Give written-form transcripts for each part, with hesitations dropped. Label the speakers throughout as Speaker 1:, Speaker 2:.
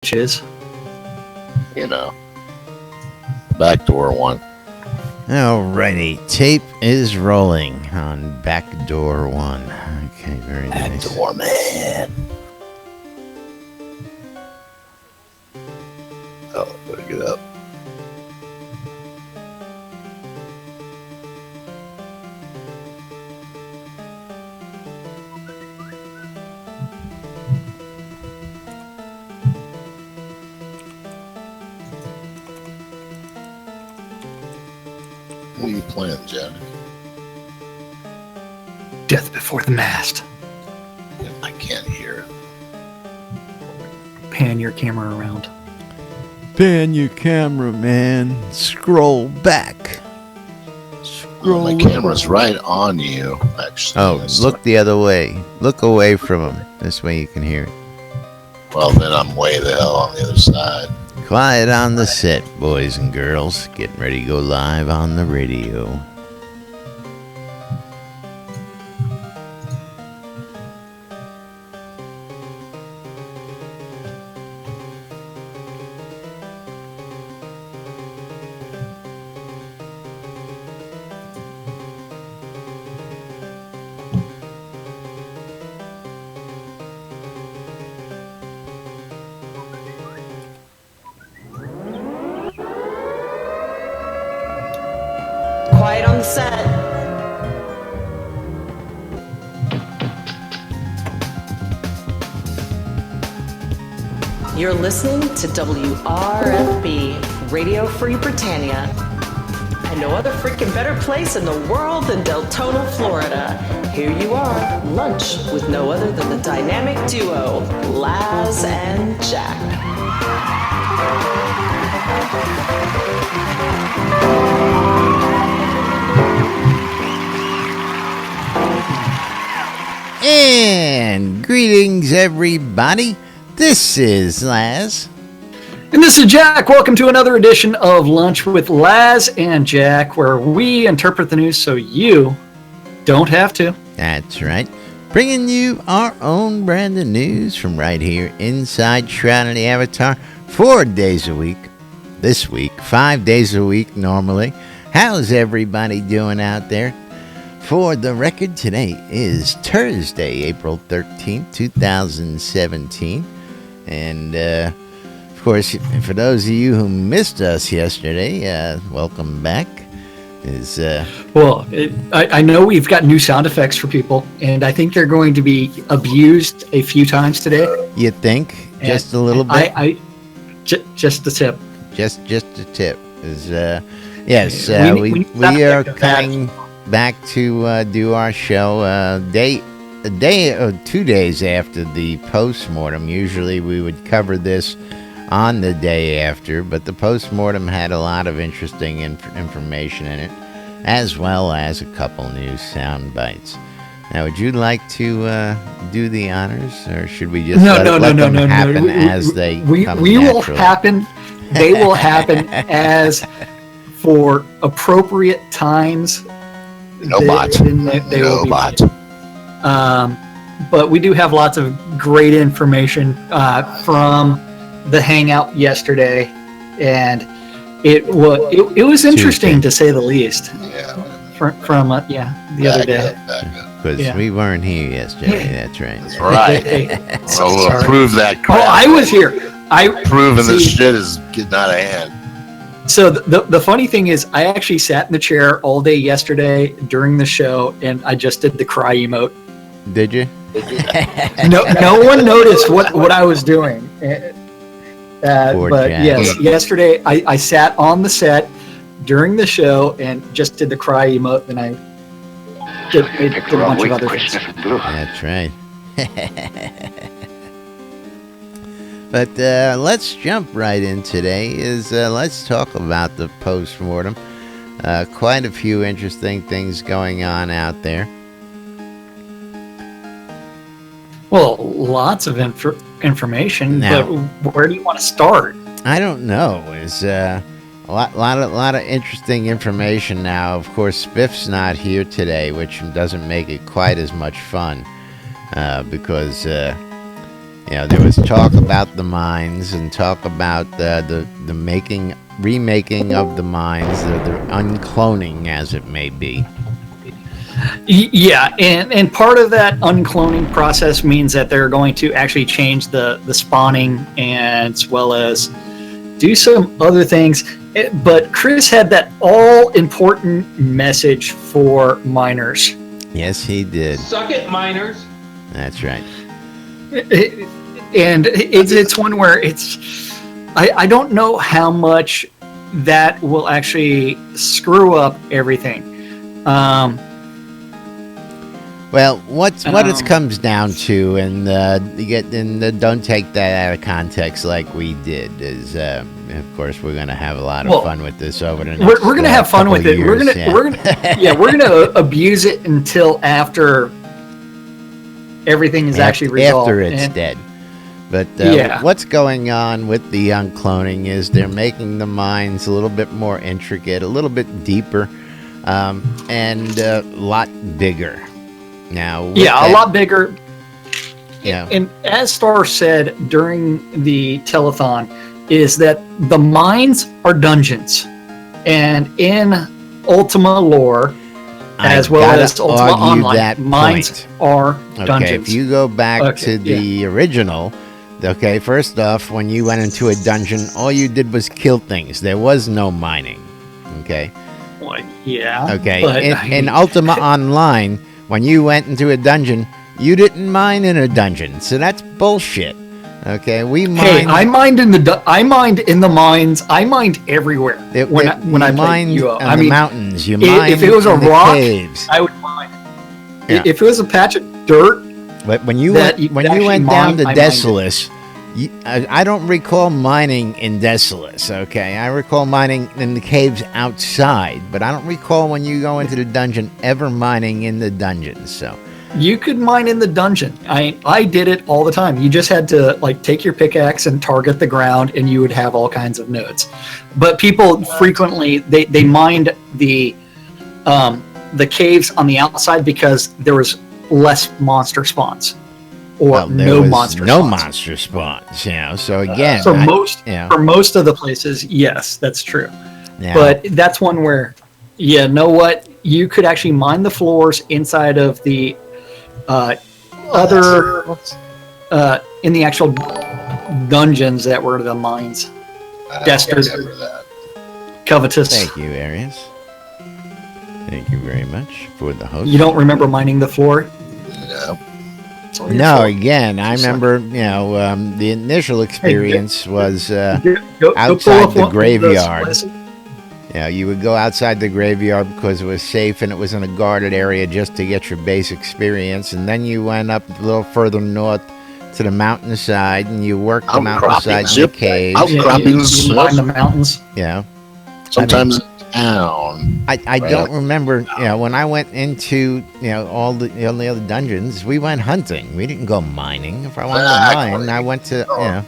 Speaker 1: which is,
Speaker 2: you know, backdoor one.
Speaker 3: Alrighty, tape is rolling on backdoor one. Okay, very nice.
Speaker 2: Backdoor man. Oh, better get up. What are you playing, Jack?
Speaker 1: Death Before the Mast.
Speaker 2: I can't hear.
Speaker 1: Pan your camera around.
Speaker 3: Pan your camera, man. Scroll back.
Speaker 2: Oh, my camera's right on you, actually.
Speaker 3: Oh, look the other way. Look away from him. This way you can hear it.
Speaker 2: Well, then I'm way the hell on the other side.
Speaker 3: Quiet on the set, boys and girls. Getting ready to go live on the radio.
Speaker 4: Quiet on the set. You're listening to WRFB, Radio Free Britannia. And no other freaking better place in the world than Deltona, Florida. Here you are, lunch with no other than the dynamic duo, Laz and Jack.
Speaker 3: And greetings, everybody. This is Laz.
Speaker 1: And this is Jack. Welcome to another edition of Lunch with Laz and Jack, where we interpret the news so you don't have to.
Speaker 3: That's right. Bringing you our own brand of news from right here inside Shroud and the Avatar 4 days a week. This week, 5 days a week normally. How's everybody doing out there? For the record, today is Thursday, April 13th, 2017. And, of course, for those of you who missed us yesterday, welcome back.
Speaker 1: I know we've got new sound effects for people, and I think they're going to be abused a few times today.
Speaker 3: You think? Just a little bit?
Speaker 1: Just a tip.
Speaker 3: Just a tip. Yes, we are coming back to do our show a day or 2 days after the postmortem. Usually we would cover this on the day after, but the postmortem had a lot of interesting information in it, as well as a couple new sound bites. Now, would you like to do the honors, or should we just let them happen as they come
Speaker 1: will happen? They will happen as for appropriate times.
Speaker 2: No bots.
Speaker 1: They will be bots. But we do have lots of great information from the hangout yesterday, and it was interesting to say the least.
Speaker 2: Yeah.
Speaker 1: From the other day.
Speaker 3: Because we weren't here yesterday. That's right.
Speaker 2: That's right. So we'll prove that.
Speaker 1: Oh, I was here.
Speaker 2: Proving this shit is getting out of hand.
Speaker 1: So the funny thing is, I actually sat in the chair all day yesterday during the show, and I just did the cry emote.
Speaker 3: Did you?
Speaker 1: No one noticed what I was doing. But
Speaker 3: Jack.
Speaker 1: Yes, yesterday I sat on the set during the show and just did the cry emote, and I did a bunch of other things.
Speaker 3: That's right. But let's jump right in today. Let's talk about the postmortem. Quite a few interesting things going on out there.
Speaker 1: Well, lots of information,
Speaker 3: now,
Speaker 1: but where do you want to start?
Speaker 3: I don't know. There's a lot of interesting information now. Of course, Spiff's not here today, which doesn't make it quite as much fun because there was talk about the mines and talk about the remaking of the mines, the uncloning, as it may be.
Speaker 1: Yeah, and part of that uncloning process means that they're going to actually change the spawning as well as do some other things. But Chris had that all-important message for miners.
Speaker 3: Yes, he did.
Speaker 5: Suck it, miners.
Speaker 3: That's right.
Speaker 1: And it's one where I don't know how much that will actually screw up everything.
Speaker 3: Well, what it comes down to, and don't take that out of context like we did, is of course we're going to have a lot of fun with this over the next.
Speaker 1: We're going to have fun with it.
Speaker 3: Years,
Speaker 1: we're going to abuse it until after everything is actually resolved.
Speaker 3: After it's dead. But what's going on with the uncloning is they're making the mines a little bit more intricate, a little bit deeper, and a lot bigger. Now,
Speaker 1: a lot bigger.
Speaker 3: Yeah.
Speaker 1: And as Star said during the telethon, is that the mines are dungeons, and in Ultima lore, as well as Ultima Online, mines are dungeons.
Speaker 3: Okay, if you go back to the original, first off, when you went into a dungeon, all you did was kill things. There was no mining. Okay.
Speaker 1: Well, yeah.
Speaker 3: Okay. In Ultima Online, when you went into a dungeon, you didn't mine in a dungeon, so that's bullshit. Okay, we mine.
Speaker 1: Hey, I mined in the mines. I mined everywhere when I played UO.
Speaker 3: On the mountains, you mined.
Speaker 1: If it was a rock,
Speaker 3: caves.
Speaker 1: I would mine. Yeah. If it was a patch of dirt,
Speaker 3: but when you went down to Desolus, I don't recall mining in Desolus. Okay, I recall mining in the caves outside, but I don't recall when you go into the dungeon ever mining in the dungeons. So
Speaker 1: you could mine in the dungeon. I did it all the time. You just had to take your pickaxe and target the ground, and you would have all kinds of nodes. But people frequently they mined the caves on the outside because there was less monster spawns. Or no monster spawns.
Speaker 3: So again,
Speaker 1: for most of the places, yes, that's true.
Speaker 3: Yeah.
Speaker 1: But that's one where, know what? You could actually mine the floors inside of the other in the actual dungeons that were the mines. Destard, Covetous.
Speaker 3: Thank you, Arius. Thank you very much for the host.
Speaker 1: You don't remember mining the floor?
Speaker 3: No, again, I remember, the initial experience was outside the graveyard. You would go outside the graveyard because it was safe and it was in a guarded area just to get your base experience. And then you went up a little further north to the mountainside and you worked the mountainside in the caves.
Speaker 2: Outcroppings.
Speaker 1: You mine the mountains.
Speaker 3: Yeah.
Speaker 2: Sometimes town.
Speaker 3: I don't remember, when I went into, all the other dungeons, we went hunting. We didn't go mining. If I wanted to mine, I went to,
Speaker 2: I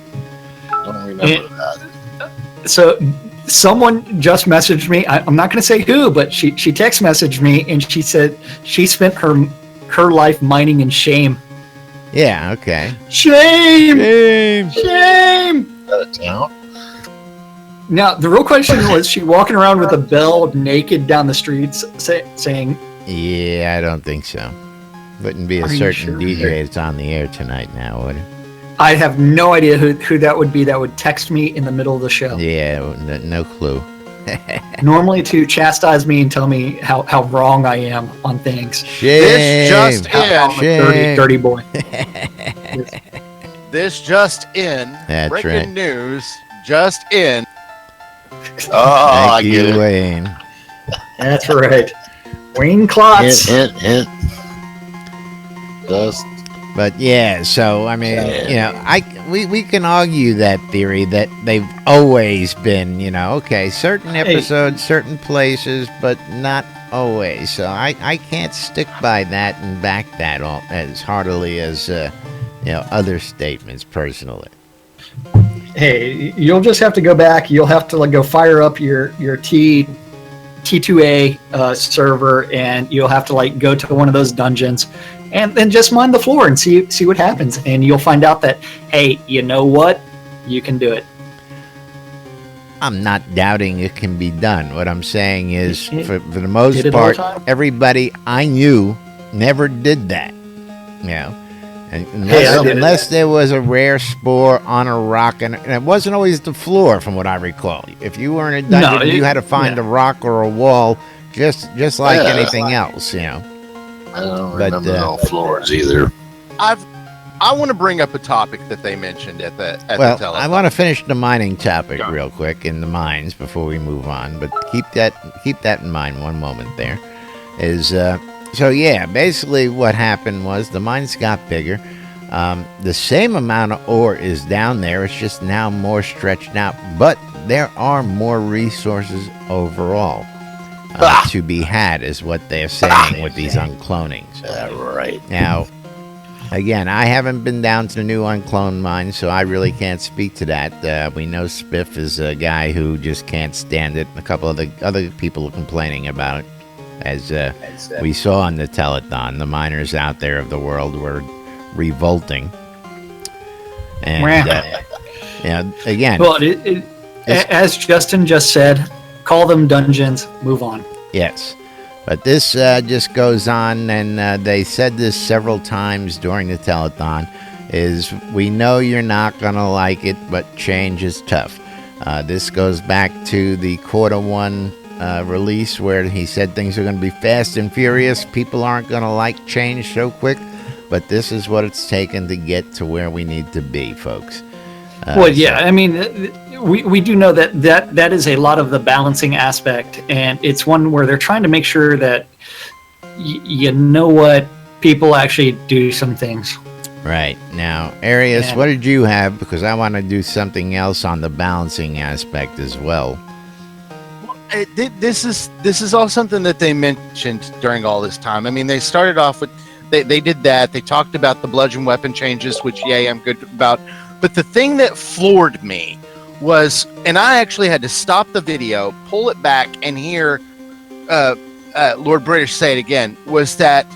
Speaker 2: don't remember that.
Speaker 1: So someone just messaged me. I'm not going to say who, but she text messaged me and she said she spent her life mining in shame.
Speaker 3: Yeah, okay.
Speaker 1: Shame!
Speaker 2: Out of town?
Speaker 1: Now, the real question was, she walking around with a bell naked down the streets saying...
Speaker 3: Yeah, I don't think so. Wouldn't be a certain DJ that's on the air tonight now, would it?
Speaker 1: I have no idea who that would be that would text me in the middle of the show.
Speaker 3: Yeah, no clue.
Speaker 1: Normally to chastise me and tell me how wrong I am on things.
Speaker 3: Shame.
Speaker 5: This just in.
Speaker 1: Dirty boy.
Speaker 5: This just in.
Speaker 3: That's
Speaker 5: breaking
Speaker 3: right.
Speaker 5: news. Just in.
Speaker 3: Thank you, Wayne.
Speaker 1: That's right. Wayne Klotz.
Speaker 2: Hint. Just.
Speaker 3: But yeah, so I mean, we can argue that theory that they've always been, certain episodes, certain places, but not always. So I can't stick by that and back that all as heartily as other statements personally.
Speaker 1: Hey, you'll just have to go back. You'll have to go fire up your T2A server, and you'll have to go to one of those dungeons and then just mine the floor and see what happens. And you'll find out that, hey, you know what? You can do it.
Speaker 3: I'm not doubting it can be done. What I'm saying is, for the most
Speaker 1: Did it all the
Speaker 3: part,
Speaker 1: time?
Speaker 3: everybody I knew never did that. You know, and
Speaker 1: Hey, I did it.
Speaker 3: unless there was a rare spore on a rock, and it wasn't always the floor, from what I recall. If you were in a dungeon, you had to find a rock or a wall, just like anything else. You know.
Speaker 2: I don't
Speaker 3: But,
Speaker 2: remember no floors either.
Speaker 5: I want to bring up a topic that they mentioned at the
Speaker 3: Well,
Speaker 5: telethon.
Speaker 3: I want to finish the mining topic
Speaker 5: Go.
Speaker 3: real quick in the mines before we move on, but keep that in mind. One moment there is so yeah. Basically, what happened was the mines got bigger. The same amount of ore is down there. It's just now more stretched out, but there are more resources overall to be had, is what they're saying with these unclonings.
Speaker 2: Yeah, right.
Speaker 3: Now, again, I haven't been down to the new uncloned mine, so I really can't speak to that. We know Spiff is a guy who just can't stand it. A couple of the other people are complaining about it, as we saw on the telethon. The miners out there of the world were revolting. And, again...
Speaker 1: Well, as Justin just said, call them dungeons, move on.
Speaker 3: Yes. But this just goes on, and they said this several times during the telethon, is we know you're not going to like it, but change is tough. This goes back to the Q1 release where he said things are going to be fast and furious. People aren't going to like change so quick, but this is what it's taken to get to where we need to be, folks.
Speaker 1: Well, yeah, I mean, we do know that is a lot of the balancing aspect, and it's one where they're trying to make sure that you know what, people actually do some things.
Speaker 3: Right. Now, Arius,
Speaker 1: Yeah.
Speaker 3: what did you have? Because I want to do something else on the balancing aspect as well.
Speaker 5: This is all something that they mentioned during all this time. I mean, they started off with they did that. They talked about the bludgeon weapon changes, which I'm good about. But the thing that floored me was, and I actually had to stop the video, pull it back, and hear Lord British say it again, was that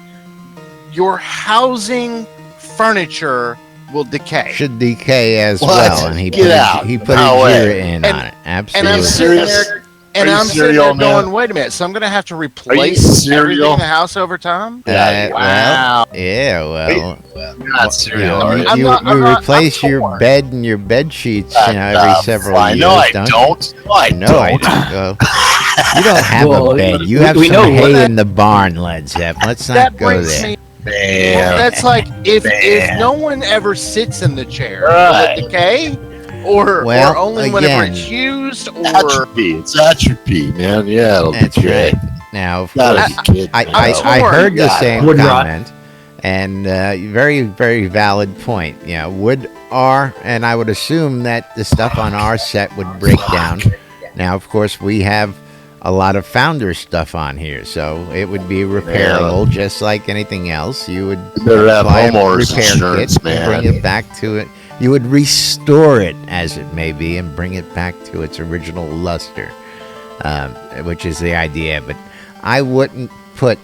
Speaker 5: your housing furniture will decay.
Speaker 3: Should decay as
Speaker 2: What?
Speaker 3: well, and he
Speaker 2: Get out.
Speaker 3: he put
Speaker 2: No
Speaker 3: a
Speaker 2: way.
Speaker 3: year in on it.
Speaker 5: And
Speaker 3: Absolutely.
Speaker 5: I'm sitting
Speaker 2: serious?
Speaker 5: there, and
Speaker 2: Are you
Speaker 5: I'm sitting there
Speaker 2: serial, man?
Speaker 5: going, wait a minute, so I'm going to have to
Speaker 2: you
Speaker 5: replace everything
Speaker 2: serial?
Speaker 5: in the house over time?
Speaker 2: Yeah,
Speaker 5: Wow.
Speaker 3: Well,
Speaker 2: You're not serial, are you?
Speaker 5: I'm
Speaker 3: you
Speaker 5: not-
Speaker 3: replace
Speaker 5: I'm
Speaker 3: your
Speaker 5: torn.
Speaker 3: bed and your bed sheets, every several
Speaker 2: I
Speaker 3: years.
Speaker 2: know I
Speaker 3: don't.
Speaker 2: don't. No, I
Speaker 3: No,
Speaker 2: don't.
Speaker 3: I don't. Well, you don't have
Speaker 1: Well,
Speaker 3: a bed. You
Speaker 1: we-
Speaker 3: have
Speaker 1: we
Speaker 3: some
Speaker 1: know
Speaker 3: hay
Speaker 1: what-
Speaker 3: in the barn, Led Zepp. Let's not
Speaker 5: That
Speaker 3: go
Speaker 5: brings
Speaker 3: there.
Speaker 5: me.
Speaker 2: Man.
Speaker 5: That's like if
Speaker 2: Man.
Speaker 5: no one ever sits in the chair,
Speaker 2: Right.
Speaker 5: will it decay? Or
Speaker 3: Well,
Speaker 5: only whenever
Speaker 3: again,
Speaker 5: it's used, or
Speaker 2: Atrophy. It's atrophy, man. Yeah, it'll
Speaker 3: That's
Speaker 2: decay.
Speaker 3: right. Now, of
Speaker 2: Gotta
Speaker 3: course,
Speaker 2: be kidding.
Speaker 3: I
Speaker 5: torn.
Speaker 3: heard the
Speaker 2: God,
Speaker 3: same
Speaker 1: wood rot.
Speaker 3: comment, and very, very valid point. Yeah, wood are, and I would assume that the stuff on our set would break down. Now, of course, we have a lot of Founder stuff on here, so it would be repairable just like anything else. You would
Speaker 2: better have
Speaker 3: buy a
Speaker 2: homeowners
Speaker 3: repair
Speaker 2: insurance,
Speaker 3: kit,
Speaker 2: man.
Speaker 3: bring it back to it. You would restore it, as it may be, and bring it back to its original luster, which is the idea. But I wouldn't put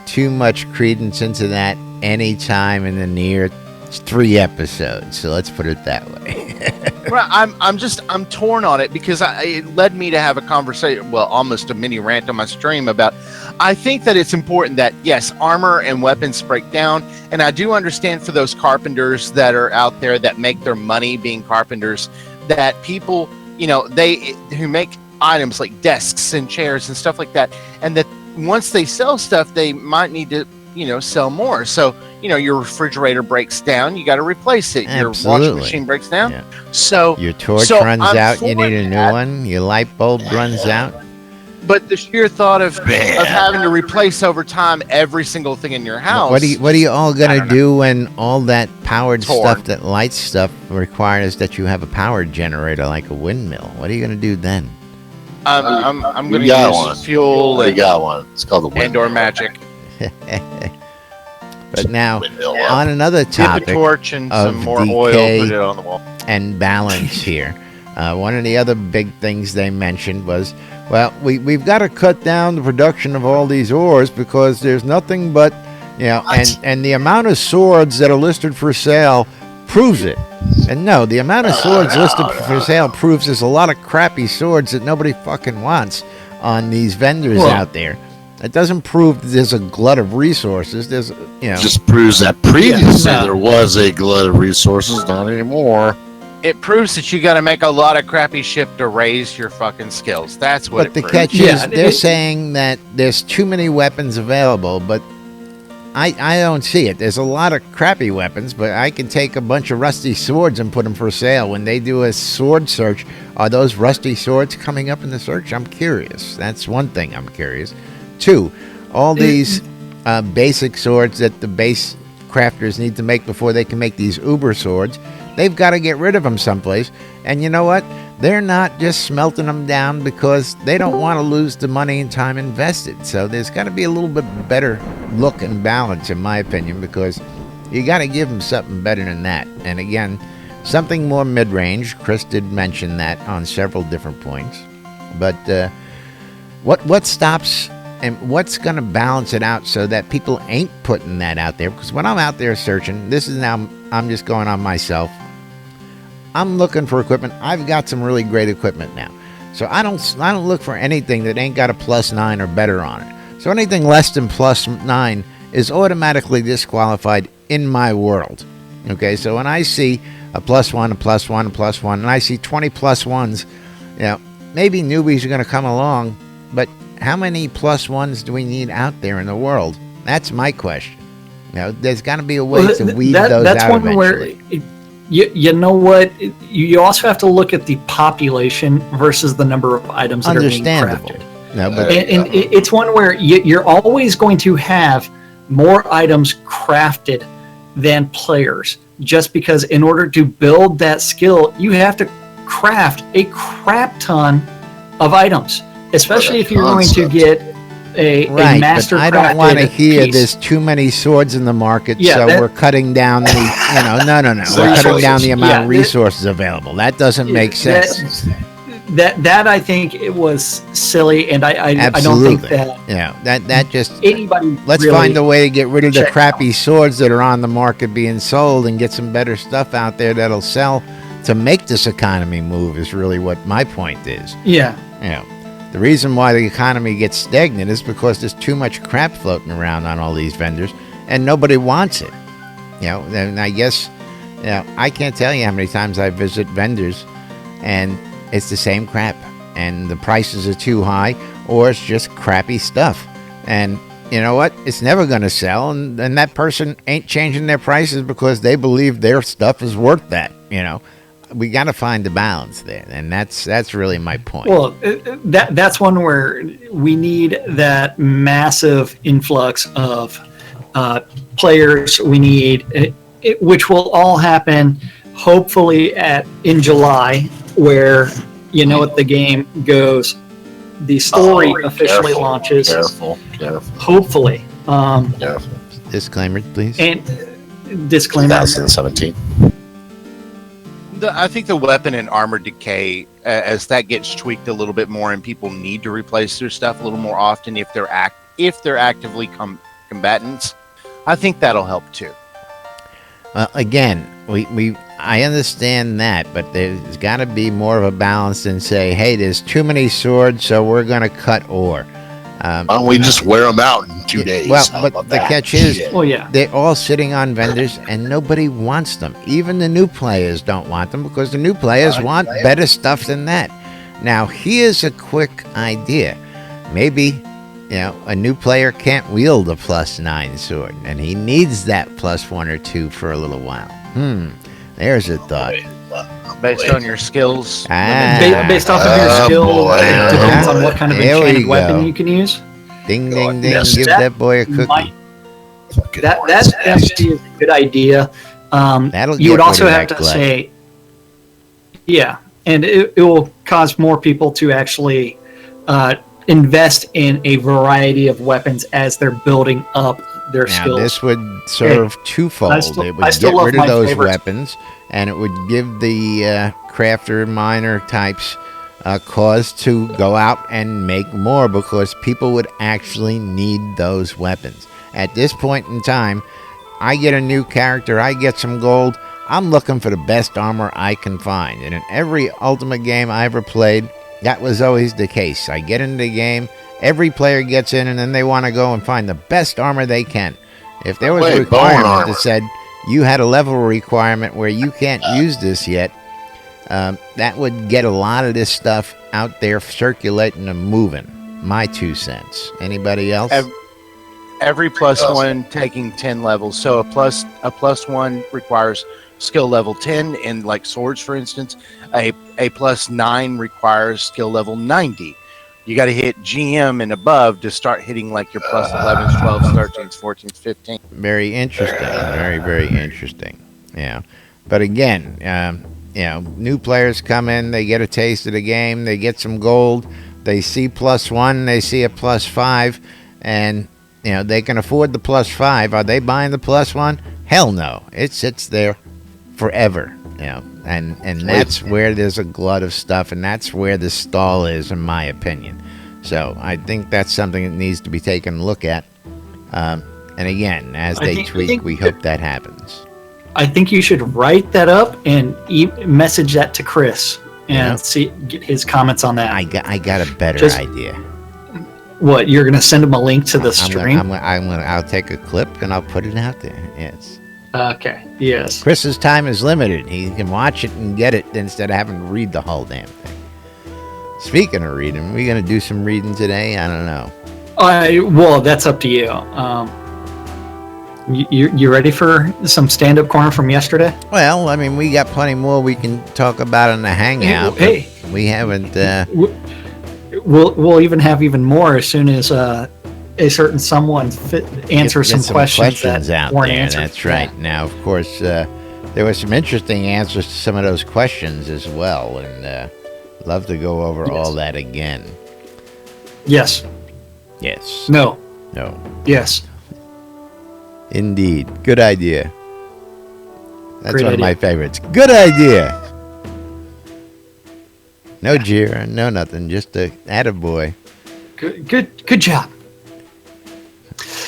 Speaker 3: too much credence into that any time in the near 3 episodes. So let's put it that way.
Speaker 5: Right, I'm torn on it because it led me to have a conversation, well, almost a mini rant on my stream about. I think that it's important that yes, armor and weapons break down, and I do understand for those carpenters that are out there that make their money being carpenters, that people, who make items like desks and chairs and stuff like that, and that once they sell stuff, they might need to, sell more. So, your refrigerator breaks down, you got to replace it. Your
Speaker 3: Absolutely.
Speaker 5: washing machine breaks down.
Speaker 3: Yeah.
Speaker 5: So
Speaker 3: Your torch
Speaker 5: So
Speaker 3: runs
Speaker 5: I'm
Speaker 3: out, you
Speaker 5: for
Speaker 3: need a new
Speaker 5: that.
Speaker 3: one. Your light bulb runs out.
Speaker 5: but the sheer thought of
Speaker 2: Man.
Speaker 5: having to replace over time every single thing in your house.
Speaker 3: What are you all
Speaker 5: I
Speaker 3: gonna
Speaker 5: don't
Speaker 3: do when all that powered
Speaker 5: Torn.
Speaker 3: stuff, that light stuff, requires that you have a power generator like a windmill? What are you gonna do then?
Speaker 5: I'm going to
Speaker 2: We got
Speaker 5: use
Speaker 2: one.
Speaker 5: fuel
Speaker 2: We
Speaker 5: and
Speaker 2: got one. It's called the
Speaker 5: and/or magic.
Speaker 3: But now,
Speaker 2: windmill.
Speaker 3: on another
Speaker 5: Get the
Speaker 3: topic
Speaker 5: torch and
Speaker 3: of
Speaker 5: some more
Speaker 3: decay.
Speaker 5: oil. Put it on the wall.
Speaker 3: and balance here, one of the other big things they mentioned was, well, we've got to cut down the production of all these ores because there's nothing but and the amount of swords that are listed for sale proves it. And no, the amount of swords listed for sale proves there's a lot of crappy swords that nobody fucking wants on these vendors out there. It doesn't prove that there's a glut of resources. There's,
Speaker 2: just proves that previously there was a glut of resources, not anymore.
Speaker 5: It proves that you got to make a lot of crappy ship to raise your fucking skills. That's what.
Speaker 3: But the catch is, they're saying that there's too many weapons available, but I don't see it. There's a lot of crappy weapons, but I can take a bunch of rusty swords and put them for sale. When they do a sword search, are those rusty swords coming up in the search? I'm curious. That's one thing I'm curious. 2, all these basic swords that the base crafters need to make before they can make these uber swords, they've got to get rid of them someplace. And you know what? They're not just smelting them down because they don't want to lose the money and time invested. So there's got to be a little bit better look and balance, in my opinion, because you got to give them something better than that. And again, something more mid-range. Chris did mention that on several different points. But what stops and what's going to balance it out so that people ain't putting that out there? Because when I'm out there searching, this is now, I'm just going on myself. I'm looking for equipment. I've got some really great equipment now. So I don't look for anything that ain't got a +9 or better on it. So anything less than +9 is automatically disqualified in my world. Okay, so when I see a +1, a +1, a +1, and I see 20 +1s, maybe newbies are going to come along, but how many +1s do we need out there in the world? That's my question. There's got to be a way to weed those
Speaker 1: that's
Speaker 3: out
Speaker 1: one
Speaker 3: eventually.
Speaker 1: Where you know what? You also have to look at the population versus the number of items that are being crafted.
Speaker 3: No, but
Speaker 1: and it's one where you're always going to have more items crafted than players, just because in order to build that skill, you have to craft a crap ton of items, especially if you're going to get a master.
Speaker 3: But I don't want to hear there's too many swords in the market, so we're cutting down the no. We're cutting down the amount of resources available. That doesn't make sense.
Speaker 1: That I think it was silly, and I don't think that
Speaker 3: that just
Speaker 1: anybody.
Speaker 3: Let's find a way to get rid of the crappy swords that are on the market being sold and get some better stuff out there that'll sell to make this economy move. Is really what my point is.
Speaker 1: Yeah.
Speaker 3: The reason why the economy gets stagnant is because there's too much crap floating around on all these vendors, and nobody wants it. And I guess, I can't tell you how many times I visit vendors, and it's the same crap, and the prices are too high, or it's just crappy stuff. And you know what? It's never going to sell, and that person ain't changing their prices because they believe their stuff is worth that. We got to find the balance there, and that's really my point.
Speaker 1: Well, that's one where we need that massive influx of players. We need which will all happen hopefully in July, where what the game goes. The story officially launches.
Speaker 2: Careful.
Speaker 1: Hopefully.
Speaker 2: Careful.
Speaker 3: Disclaimer, please.
Speaker 1: And disclaimer.
Speaker 2: 2017.
Speaker 5: I think the weapon and armor decay, as that gets tweaked a little bit more, and people need to replace their stuff a little more often if they're actively combatants, I think that'll help too.
Speaker 3: Well, again, I understand that, but there's got to be more of a balance than say, hey, there's too many swords, so we're going to cut ore.
Speaker 2: Why don't we just wear them out in 2 days?
Speaker 3: Well, but the catch is, they're all sitting on vendors, and nobody wants them. Even the new players don't want them because the new players want better stuff than that. Now, here's a quick idea. Maybe, a new player can't wield a +9 sword, and he needs that +1 or 2 for a little while. There's a thought.
Speaker 5: Based on your skills.
Speaker 1: Based off of your skill, it depends on what kind of enchanted weapon you can use.
Speaker 3: Ding, ding, ding. Give that boy a cookie.
Speaker 1: That's actually a good idea. You would also have to say, and it will cause more people to actually invest in a variety of weapons as they're building up their skills.
Speaker 3: This would serve twofold. It would get rid of those weapons, and it would give the crafter, miner types cause to go out and make more because people would actually need those weapons. At this point in time, I get a new character, I get some gold, I'm looking for the best armor I can find. And in every Ultimate game I ever played, that was always the case. I get into the game, every player gets in, and then they want to go and find the best armor they can. If there was a requirement that said you had a level requirement where you can't use this yet, that would get a lot of this stuff out there circulating and moving. My 2 cents. Anybody else?
Speaker 5: Every +1 taking 10 levels. So a +1 requires skill level 10, and like swords, for instance, a +9 requires skill level 90. You got to hit GM and above to start hitting like your +11s, 12s, 13s, 14s, 15s.
Speaker 3: Very interesting. Very, very interesting. Yeah. But again, new players come in, they get a taste of the game, they get some gold, they see +1, they see a +5, and they can afford the +5. Are they buying the +1? Hell no. It sits there forever. And that's where there's a glut of stuff, and that's where the stall is, in my opinion. So I think that's something that needs to be taken a look at. And again, as they tweak, we hope that happens.
Speaker 1: I think you should write that up and message that to Chris and get his comments on that.
Speaker 3: I got a better idea.
Speaker 1: What, you're going to send him a link to the stream?
Speaker 3: I'll take a clip and I'll put it out there. Yes.
Speaker 1: Okay. Yes.
Speaker 3: Chris's time is limited. He can watch it and get it instead of having to read the whole damn thing. Speaking of reading, we're going to do some reading today. I don't know.
Speaker 1: Well, that's up to you. You ready for some stand-up corner from yesterday?
Speaker 3: Well, I mean, we got plenty more we can talk about in the hangout.
Speaker 1: Hey,
Speaker 3: we haven't.
Speaker 1: We'll even have even more as soon as a certain someone answers some questions that weren't answered.
Speaker 3: That's right. Yeah. Now, of course, there were some interesting answers to some of those questions as well, and love to go over all that again.
Speaker 1: Yes.
Speaker 3: Yes.
Speaker 1: No.
Speaker 3: No.
Speaker 1: Yes.
Speaker 3: Indeed. Good idea. That's
Speaker 1: Great
Speaker 3: one
Speaker 1: idea.
Speaker 3: of my favorites. Good idea. No jeer, no nothing. Just a attaboy.
Speaker 1: Good job.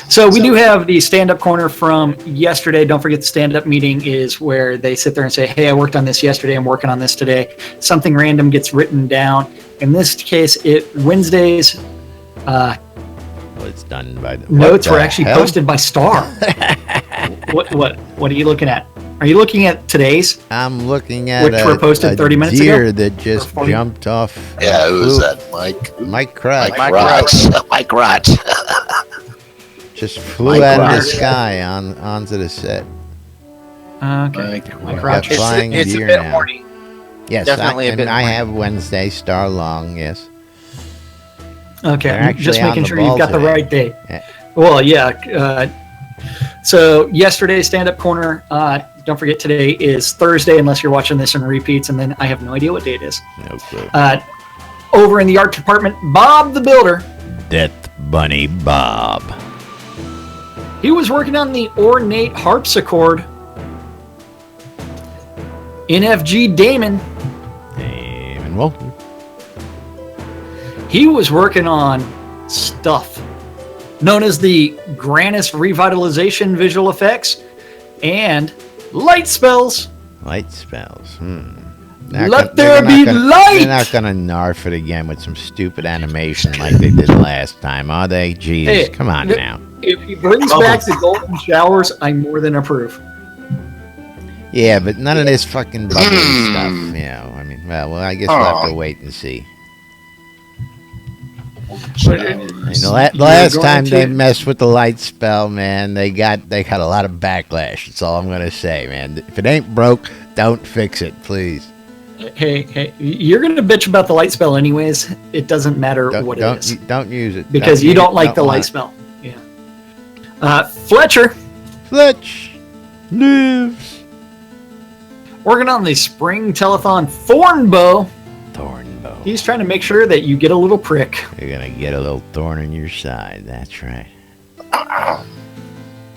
Speaker 1: So we do have the stand-up corner from yesterday. Don't forget the stand-up meeting is where they sit there and say, hey, I worked on this yesterday. I'm working on this today. Something random gets written down. In this case, Wednesdays.
Speaker 3: It's done by the
Speaker 1: notes were actually posted by Star. What are you looking at? Are you looking at today's?
Speaker 3: I'm looking at
Speaker 1: which were posted 30 minutes
Speaker 3: deer
Speaker 1: ago?
Speaker 3: That just jumped off.
Speaker 2: Yeah, who was that? Mike
Speaker 3: Crotch.
Speaker 2: Mike Crotch.
Speaker 3: Just flew out of the sky onto the set.
Speaker 1: Okay.
Speaker 3: Mike Crotch. Flying
Speaker 5: it's
Speaker 3: deer
Speaker 5: a bit
Speaker 3: now.
Speaker 5: horny.
Speaker 3: Yes,
Speaker 5: Definitely a bit
Speaker 3: I
Speaker 5: horny.
Speaker 3: have Wednesday Star Long. Yes.
Speaker 1: Okay, just making sure you've got the right date.
Speaker 3: Yeah.
Speaker 1: Well, yeah. So yesterday's stand-up corner. Don't forget today is Thursday, unless you're watching this in repeats, and then I have no idea what date it is.
Speaker 3: Okay.
Speaker 1: Over in the art department, Bob the Builder.
Speaker 3: Death Bunny Bob.
Speaker 1: He was working on the ornate harpsichord. NFG Damon.
Speaker 3: Damon Walton.
Speaker 1: He was working on stuff known as the Granis Revitalization visual effects and light spells.
Speaker 3: Light spells.
Speaker 1: Let there be light!
Speaker 3: They're not going to narf it again with some stupid animation like they did last time, are they? Jeez,
Speaker 1: Hey,
Speaker 3: come on now.
Speaker 1: If he brings back the golden showers, I more than approve.
Speaker 3: Yeah, but none of this fucking bubbly stuff, I mean, well, I guess we'll have to wait and see. The last time they messed with the light spell, man, they got a lot of backlash. That's all I'm gonna say, man. If it ain't broke, don't fix it, please.
Speaker 1: Hey, you're gonna bitch about the light spell anyways. It doesn't matter what it is.
Speaker 3: Don't use it
Speaker 1: because you don't like the light spell. Yeah. Fletch
Speaker 3: lives.
Speaker 1: Working on the spring telethon Thornbow. He's trying to make sure that you get a little prick.
Speaker 3: You're gonna get a little thorn in your side. That's right.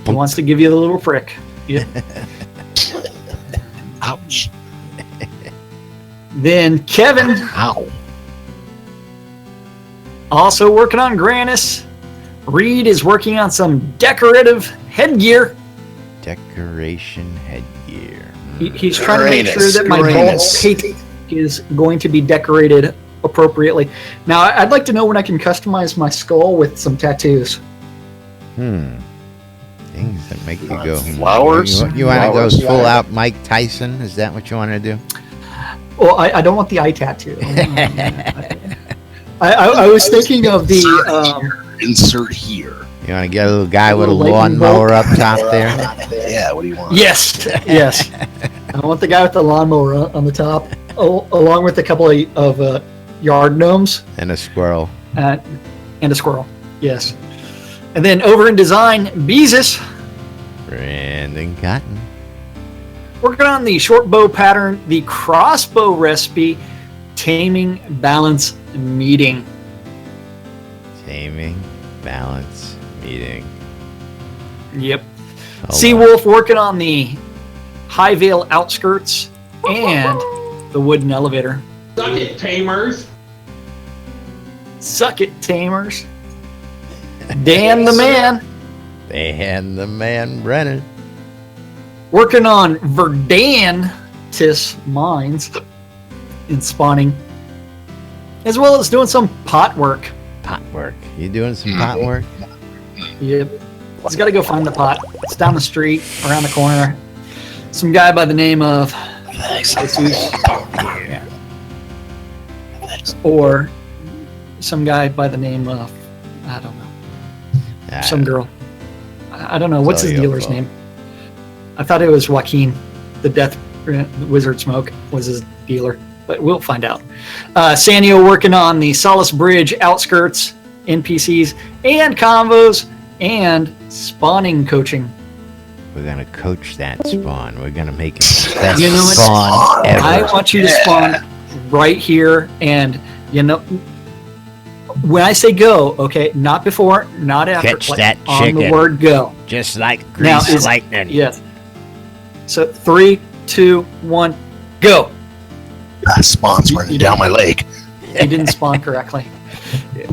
Speaker 1: He wants to give you the little prick. Yeah.
Speaker 2: Ouch.
Speaker 1: Then Kevin.
Speaker 2: Ow.
Speaker 1: Also working on Granis. Reed is working on some decorative headgear.
Speaker 3: Decoration headgear.
Speaker 1: He's trying to make sure that my bald pate is going to be decorated appropriately. Now, I'd like to know when I can customize my skull with some tattoos.
Speaker 3: Things that make you go.
Speaker 2: Flowers?
Speaker 3: You want to go full out Mike Tyson? Is that what you want to do?
Speaker 1: Well, I don't want the eye tattoo. I was thinking of the...
Speaker 2: Insert here.
Speaker 3: You want to get a little guy with a lawnmower up top there?
Speaker 2: Yeah, what do you want?
Speaker 1: Yes. I want the guy with the lawnmower on the top, along with a couple of yard gnomes.
Speaker 3: And a squirrel.
Speaker 1: And a squirrel, yes. And then over in design, Beezus.
Speaker 3: Brandon Cotton.
Speaker 1: Working on the short bow pattern, the crossbow recipe, taming balance meeting.
Speaker 3: Taming balance meeting.
Speaker 1: Yep.
Speaker 3: Oh,
Speaker 1: Seawolf working on the Highvale outskirts and the wooden elevator.
Speaker 6: Suck it, tamers.
Speaker 1: Suck it, tamers. Dan the man.
Speaker 3: Dan the man Brennan.
Speaker 1: Working on Verdantis mines in spawning, as well as doing some pot work.
Speaker 3: Pot work. You doing some pot work?
Speaker 1: Yep. He's got to go find the pot. It's down the street, around the corner. Some guy by the name of Jesus. Yeah. Or some guy by the name of, I don't know. Some girl. I don't know. What's his dealer's name? I thought it was Joaquin. The Death Wizard Smoke was his dealer. But we'll find out. Sanio working on the Solace Bridge outskirts, NPCs, and convos, and spawning coaching.
Speaker 3: We're going to coach that spawn. We're going to make it the best
Speaker 1: You know what?
Speaker 3: spawn ever.
Speaker 1: I want you to spawn right here, and when I say go, okay, not before, not after.
Speaker 3: Catch that
Speaker 1: on
Speaker 3: chicken.
Speaker 1: the word go.
Speaker 3: Just like grease lightning.
Speaker 1: Yes. So 3, 2, 1, go.
Speaker 2: Spawn's running down my leg.
Speaker 1: He didn't spawn correctly.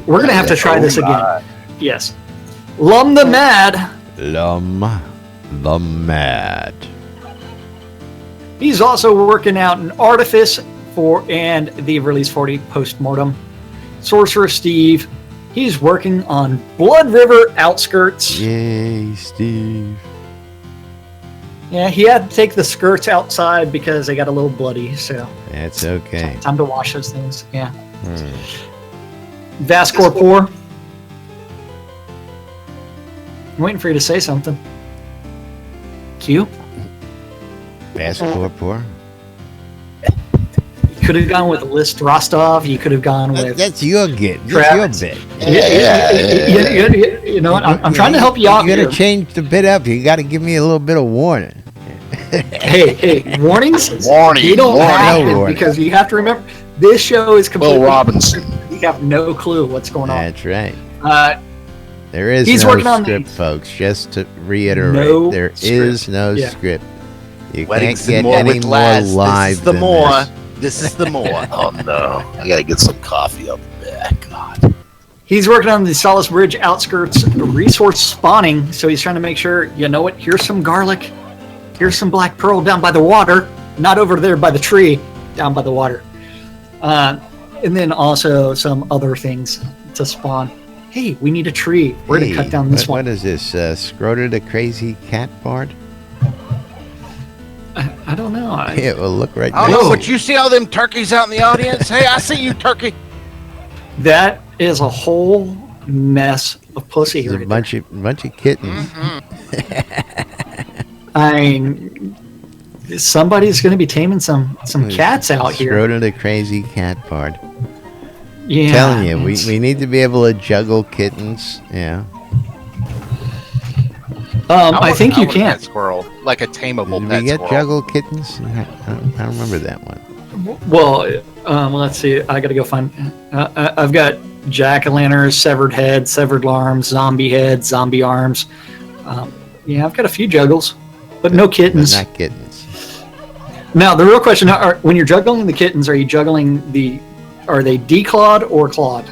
Speaker 1: We're gonna have to try this again. Yes. Lum the Mad.
Speaker 3: Lum the Mad.
Speaker 1: He's also working out an artifice and the Release 40 postmortem. Sorcerer Steve. He's working on Blood River outskirts.
Speaker 3: Yay, Steve.
Speaker 1: Yeah, he had to take the skirts outside because they got a little bloody, so.
Speaker 3: That's okay.
Speaker 1: Time to wash those things, yeah. Vascor Poor. I'm waiting for you to say something. Q?
Speaker 3: Vascor Poor.
Speaker 1: You could have gone with List Rostov. You could have gone with...
Speaker 3: That's your bit. That's your bit.
Speaker 1: You know what? I'm trying to help you out
Speaker 3: You got
Speaker 1: here.
Speaker 3: to change the bit up. You got to give me a little bit of warning.
Speaker 1: Hey, warnings?
Speaker 2: Warning.
Speaker 1: You don't have
Speaker 3: No
Speaker 1: to,
Speaker 3: warning.
Speaker 1: because you have to remember, this show is completely...
Speaker 2: Will Robinson.
Speaker 1: You have no clue what's going on.
Speaker 3: That's right. There is
Speaker 1: He's
Speaker 3: no
Speaker 1: working on
Speaker 3: script, folks. Just to reiterate,
Speaker 1: No
Speaker 3: there
Speaker 1: script.
Speaker 3: is no
Speaker 1: Yeah.
Speaker 3: script. You
Speaker 5: Weddings
Speaker 3: can't
Speaker 5: and
Speaker 3: get
Speaker 5: more
Speaker 3: any
Speaker 5: with
Speaker 3: more
Speaker 5: lads.
Speaker 3: live
Speaker 5: This is the
Speaker 3: than
Speaker 5: more.
Speaker 3: this.
Speaker 5: This is the more.
Speaker 2: Oh no. I gotta get some coffee up there. God.
Speaker 1: He's working on the Solace Bridge outskirts resource spawning, so he's trying to make sure, you know what, here's some garlic, here's some black pearl down by the water, not over there by the tree, down by the water. And then also some other things to spawn. Hey, we need a tree. We're going to cut down this one.
Speaker 3: What is this? Scroter the Crazy Cat Bard?
Speaker 1: I don't know.
Speaker 3: It will look right
Speaker 5: I
Speaker 3: there.
Speaker 5: don't know, but you see all them turkeys out in the audience? Hey, I see you, turkey.
Speaker 1: That is a whole mess of pussy
Speaker 3: There's
Speaker 1: right
Speaker 3: a bunch of kittens.
Speaker 1: Somebody's going to be taming some cats out here.
Speaker 3: Scroter the Crazy Cat Bard.
Speaker 1: Yeah,
Speaker 3: Telling you, we need to be able to juggle kittens. Yeah.
Speaker 1: I think you
Speaker 5: want a
Speaker 1: can.
Speaker 5: pet squirrel, like a tameable
Speaker 3: Did
Speaker 5: pet
Speaker 3: we get
Speaker 5: squirrel.
Speaker 3: juggle kittens? I don't remember that one.
Speaker 1: Well, let's see. I got to go find. I've got jack-o'-lanterns, severed head, severed arms, zombie head, zombie arms. Yeah, I've got a few juggles, but no kittens.
Speaker 3: But not kittens.
Speaker 1: Now, the real question: when you're juggling the kittens, are you juggling are they declawed or clawed?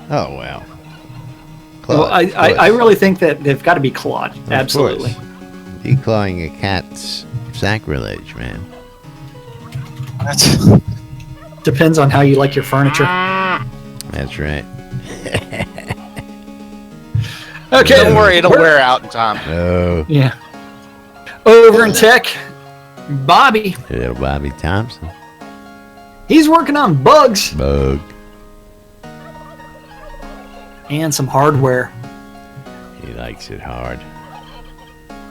Speaker 3: Oh well. Clawed.
Speaker 1: Well, I really think that they've got to be clawed. Absolutely.
Speaker 3: Course. Declawing a cat's sacrilege, man.
Speaker 1: Depends on how you like your furniture.
Speaker 3: That's right.
Speaker 1: Okay.
Speaker 5: Don't worry, it'll wear out in time.
Speaker 3: Oh,
Speaker 1: Yeah. Over in tech, Bobby,
Speaker 3: little Bobby Thompson.
Speaker 1: he's working on bugs
Speaker 3: Bug.
Speaker 1: and some hardware.
Speaker 3: He likes it hard.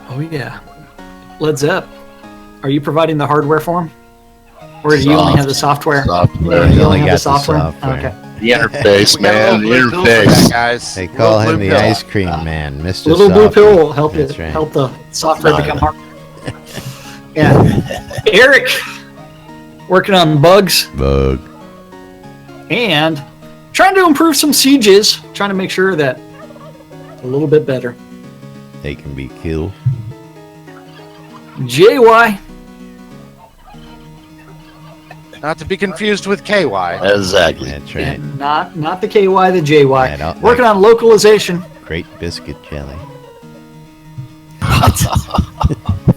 Speaker 1: Oh, yeah. Led Zepp, are you providing the hardware for him? Or do you only have the software?
Speaker 2: Software.
Speaker 1: You
Speaker 3: He
Speaker 1: only
Speaker 3: only
Speaker 1: have the
Speaker 3: got the
Speaker 1: software?
Speaker 3: software.
Speaker 1: Okay.
Speaker 2: The interface,
Speaker 5: We got a
Speaker 2: man. The
Speaker 5: little blue pill for that,
Speaker 2: interface.
Speaker 5: guys.
Speaker 3: They call
Speaker 5: Little
Speaker 3: him
Speaker 5: blue
Speaker 3: the
Speaker 5: pill.
Speaker 3: ice cream man, Mr.
Speaker 1: Little blue
Speaker 3: Software.
Speaker 1: pill will help you
Speaker 3: That's right.
Speaker 1: help the software
Speaker 2: No.
Speaker 1: become hard. Yeah. Eric, working on bugs
Speaker 3: Bug.
Speaker 1: and trying to improve some sieges, trying to make sure that a little bit better.
Speaker 3: They can be killed.
Speaker 1: JY,
Speaker 5: Not to be confused with KY.
Speaker 2: Exactly.
Speaker 3: That's right.
Speaker 1: not the KY, the JY.
Speaker 3: I don't
Speaker 1: Working on localization.
Speaker 3: Great biscuit jelly.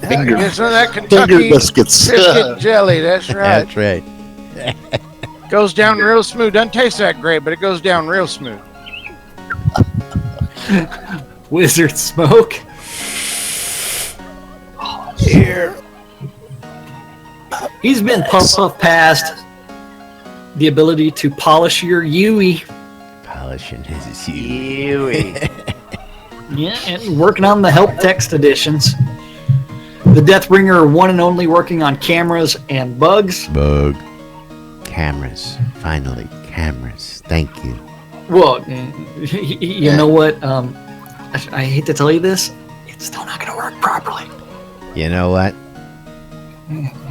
Speaker 2: Finger,
Speaker 5: Get some of that
Speaker 2: finger
Speaker 5: Kentucky
Speaker 2: biscuits.
Speaker 5: biscuit jelly. That's right.
Speaker 3: That's right.
Speaker 5: Goes down real smooth. Doesn't taste that great, but it goes down real smooth.
Speaker 1: Wizard Smoke.
Speaker 2: Here.
Speaker 1: He's been puff past the ability to polish your UE.
Speaker 3: Polishing his you.
Speaker 1: Yeah, and working on the help text editions. The Deathbringer, one and only, working on cameras and bugs.
Speaker 3: Bug. Cameras. Finally, cameras. Thank you.
Speaker 1: Well, you know what? I hate to tell you this, it's still not going to work properly.
Speaker 3: You know what?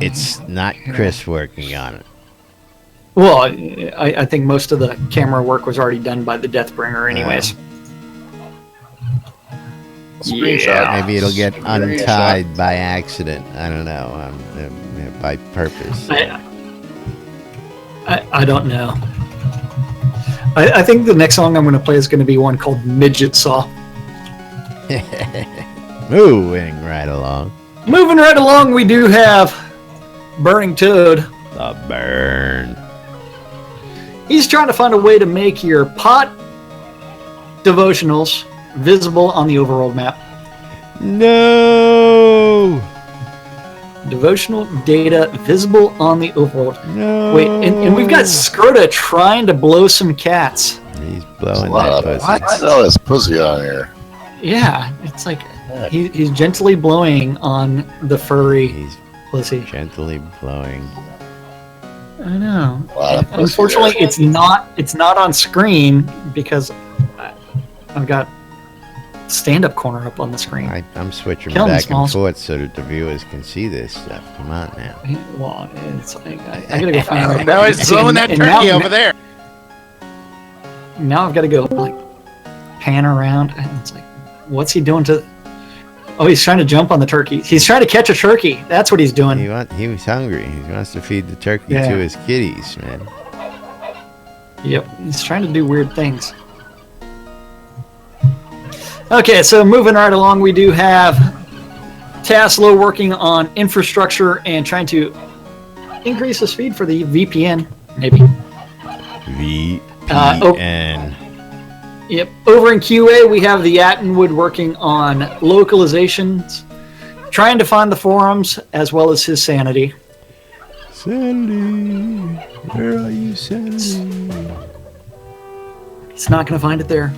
Speaker 3: It's not Chris working on it.
Speaker 1: Well, I think most of the camera work was already done by the Deathbringer anyways.
Speaker 2: Screenshot.
Speaker 3: Maybe it'll get untied by accident. I don't know. By purpose.
Speaker 1: I don't know. I think the next song I'm going to play is going to be one called Midget Saw.
Speaker 3: Moving right along.
Speaker 1: Moving right along, we do have Burning Toad.
Speaker 3: The burn.
Speaker 1: He's trying to find a way to make your pot devotionals visible on the overworld map.
Speaker 3: No.
Speaker 1: Devotional data visible on the overworld.
Speaker 3: No.
Speaker 1: Wait, and we've got Scrota trying to blow some cats.
Speaker 3: He's blowing
Speaker 2: What?
Speaker 3: that
Speaker 2: What?
Speaker 3: pussy.
Speaker 2: I know this pussy on here.
Speaker 1: Yeah, it's like he's gently blowing on the furry
Speaker 3: He's
Speaker 1: pussy.
Speaker 3: gently blowing.
Speaker 1: I know.
Speaker 2: A lot of pussy
Speaker 1: Unfortunately,
Speaker 2: there.
Speaker 1: it's not on screen because I've got stand-up corner up on the screen.
Speaker 3: I'm switching
Speaker 1: Kill 'em,
Speaker 3: back
Speaker 1: Smalls.
Speaker 3: and forth so that the viewers can see this stuff. Come on now.
Speaker 1: Well, it's like I gotta go find.
Speaker 5: Now he's blowing that
Speaker 1: and
Speaker 5: turkey
Speaker 1: now,
Speaker 5: over there.
Speaker 1: Now I've got to go like pan around, and it's like, what's he doing to? Oh, he's trying to jump on the turkey. He's trying to catch a turkey. That's what he's doing.
Speaker 3: He was hungry. He wants to feed the turkey
Speaker 1: Yeah.
Speaker 3: to his kitties, man.
Speaker 1: Yep, he's trying to do weird things. Okay, so moving right along, we do have Taslo working on infrastructure and trying to increase the speed for the VPN, maybe.
Speaker 3: VPN.
Speaker 1: Yep. Over in QA, we have the Attenwood working on localizations, trying to find the forums as well as his sanity.
Speaker 3: Sandy, where are you, Sandy?
Speaker 1: He's not going to find it there.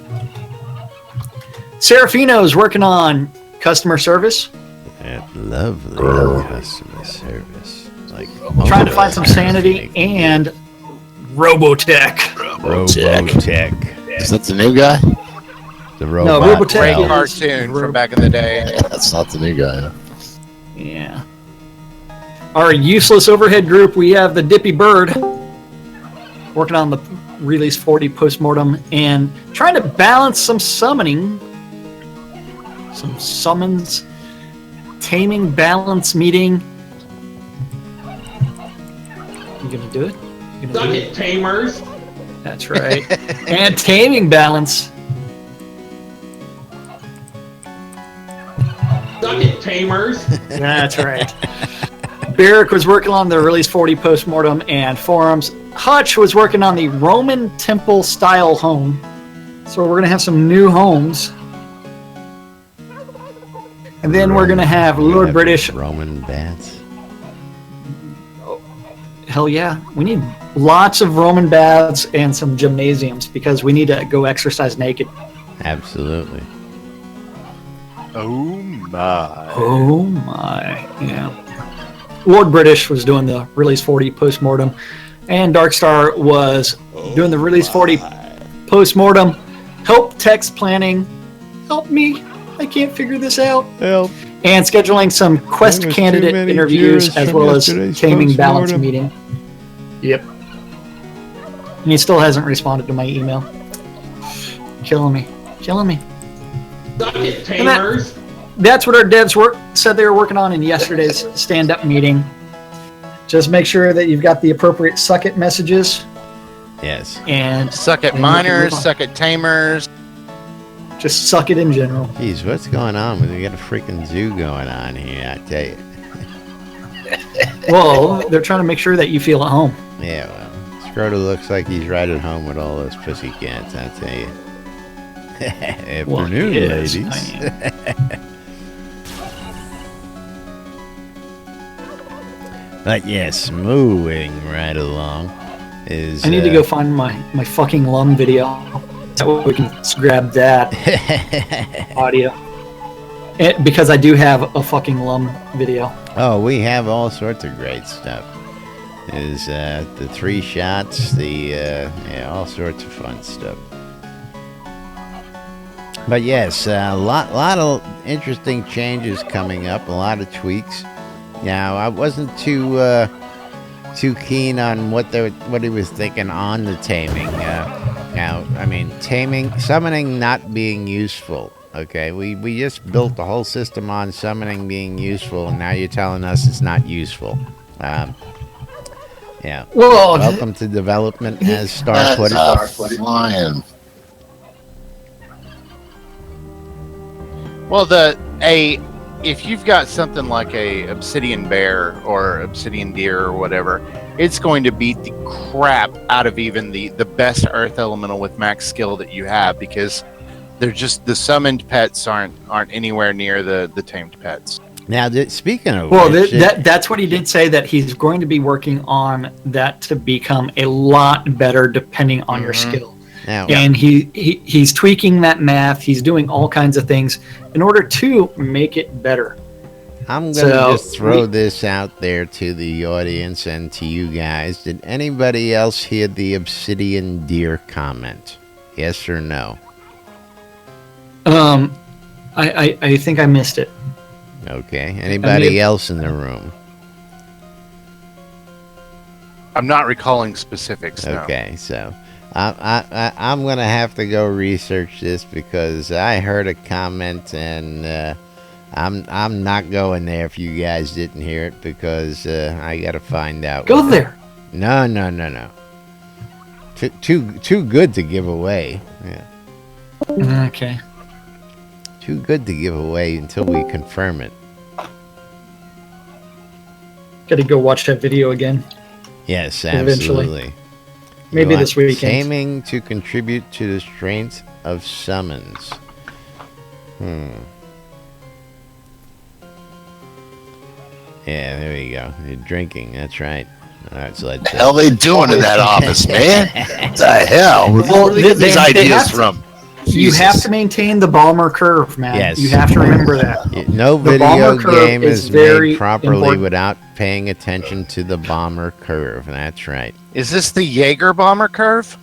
Speaker 1: Serafino is working on customer service,
Speaker 3: That lovely customer service. Like
Speaker 1: trying to find some sanity, and Robotech.
Speaker 3: Robotech.
Speaker 2: Is that the new guy?
Speaker 3: The robot.
Speaker 1: Robotech
Speaker 5: Great
Speaker 1: is-
Speaker 5: cartoon from back in the day.
Speaker 2: Yeah, that's not the new guy.
Speaker 1: Yeah. Our useless overhead group, we have the Dippy Bird working on the Release 40 postmortem and trying to balance some summoning. Some summons. Taming balance meeting. You gonna do it? You gonna
Speaker 6: Suck
Speaker 1: do
Speaker 6: it, tamers.
Speaker 1: That's right. And taming balance.
Speaker 6: tamers.
Speaker 1: That's right. Barrick was working on the Release 40 postmortem and forums. Hutch was working on the Roman temple style home. So we're going to have some new homes. And then we're going to have Lord British.
Speaker 3: Roman baths.
Speaker 1: Hell yeah. We need lots of Roman baths and some gymnasiums because we need to go exercise naked.
Speaker 3: Absolutely.
Speaker 5: Oh my.
Speaker 1: Oh my. Yeah. Lord British was doing the Release 40 postmortem, and Darkstar was doing the Release 40 postmortem. Help text planning. Help me. I can't figure this out.
Speaker 3: Help.
Speaker 1: And scheduling some quest candidate interviews as well as taming balance meeting. Yep. And he still hasn't responded to my email. Killing me. Killing me.
Speaker 6: Suck it, tamers.
Speaker 1: That's what our devs said they were working on in yesterday's stand-up meeting. Just make sure that you've got the appropriate suck it messages.
Speaker 3: Yes.
Speaker 1: And
Speaker 5: Suck at miners, suck at tamers.
Speaker 1: just suck it in general.
Speaker 3: Jeez, what's going on? We got a freaking zoo going on here, I tell you.
Speaker 1: Well, they're trying to make sure that you feel at home.
Speaker 3: Yeah, well, Shroud looks like he's right at home with all those pussy cats, I tell you. Afternoon,
Speaker 1: yes,
Speaker 3: ladies. But yes, moving right along is.
Speaker 1: I need to go find my fucking lum video. So we can grab that audio. Because I do have a fucking lum video.
Speaker 3: Oh, we have all sorts of great stuff. Is the 3 shots, all sorts of fun stuff. But yes, a lot of interesting changes coming up, a lot of tweaks. Now, I wasn't too keen on what he was thinking on the taming. Now, I mean, summoning not being useful. Okay, we just built the whole system on summoning being useful, and now you're telling us it's not useful. Yeah.
Speaker 1: Well,
Speaker 3: welcome to development, as Star put it.
Speaker 2: Flying.
Speaker 5: Well, if you've got something like a obsidian bear or obsidian deer or whatever, it's going to beat the crap out of even the best earth elemental with max skill that you have, because they're just, the summoned pets aren't anywhere near the tamed pets.
Speaker 3: Now, speaking of
Speaker 1: which, that's what he did say, that he's going to be working on that to become a lot better depending on your skill.
Speaker 3: Now,
Speaker 1: and he's tweaking that math. He's doing all kinds of things in order to make it better.
Speaker 3: I'm going to just throw this out there to the audience and to you guys. Did anybody else hear the obsidian deer comment? Yes or no?
Speaker 1: I think I missed it.
Speaker 3: Okay. Anybody else in the room?
Speaker 5: I'm not recalling specifics.
Speaker 3: Okay, so I'm gonna have to go research this, because I heard a comment, and I'm not going there if you guys didn't hear it, because I gotta find out.
Speaker 1: Go there.
Speaker 3: No. Too good to give away. Yeah.
Speaker 1: Okay.
Speaker 3: Too good to give away until we confirm it.
Speaker 1: Gotta go watch that video again.
Speaker 3: Yes, absolutely.
Speaker 1: Eventually. Maybe this weekend.
Speaker 3: Taming to contribute to the strength of summons. Yeah, there you go. You're drinking. That's right. All right, so let's.
Speaker 2: What the hell they doing in that office, man? What the hell? Where do they get these ideas from?
Speaker 1: You have to maintain the Balmer curve, man.
Speaker 3: Yes.
Speaker 1: You have to remember that.
Speaker 3: No video game is made properly without paying attention to the bomber curve. That's right.
Speaker 5: Is this the Jaeger bomber curve?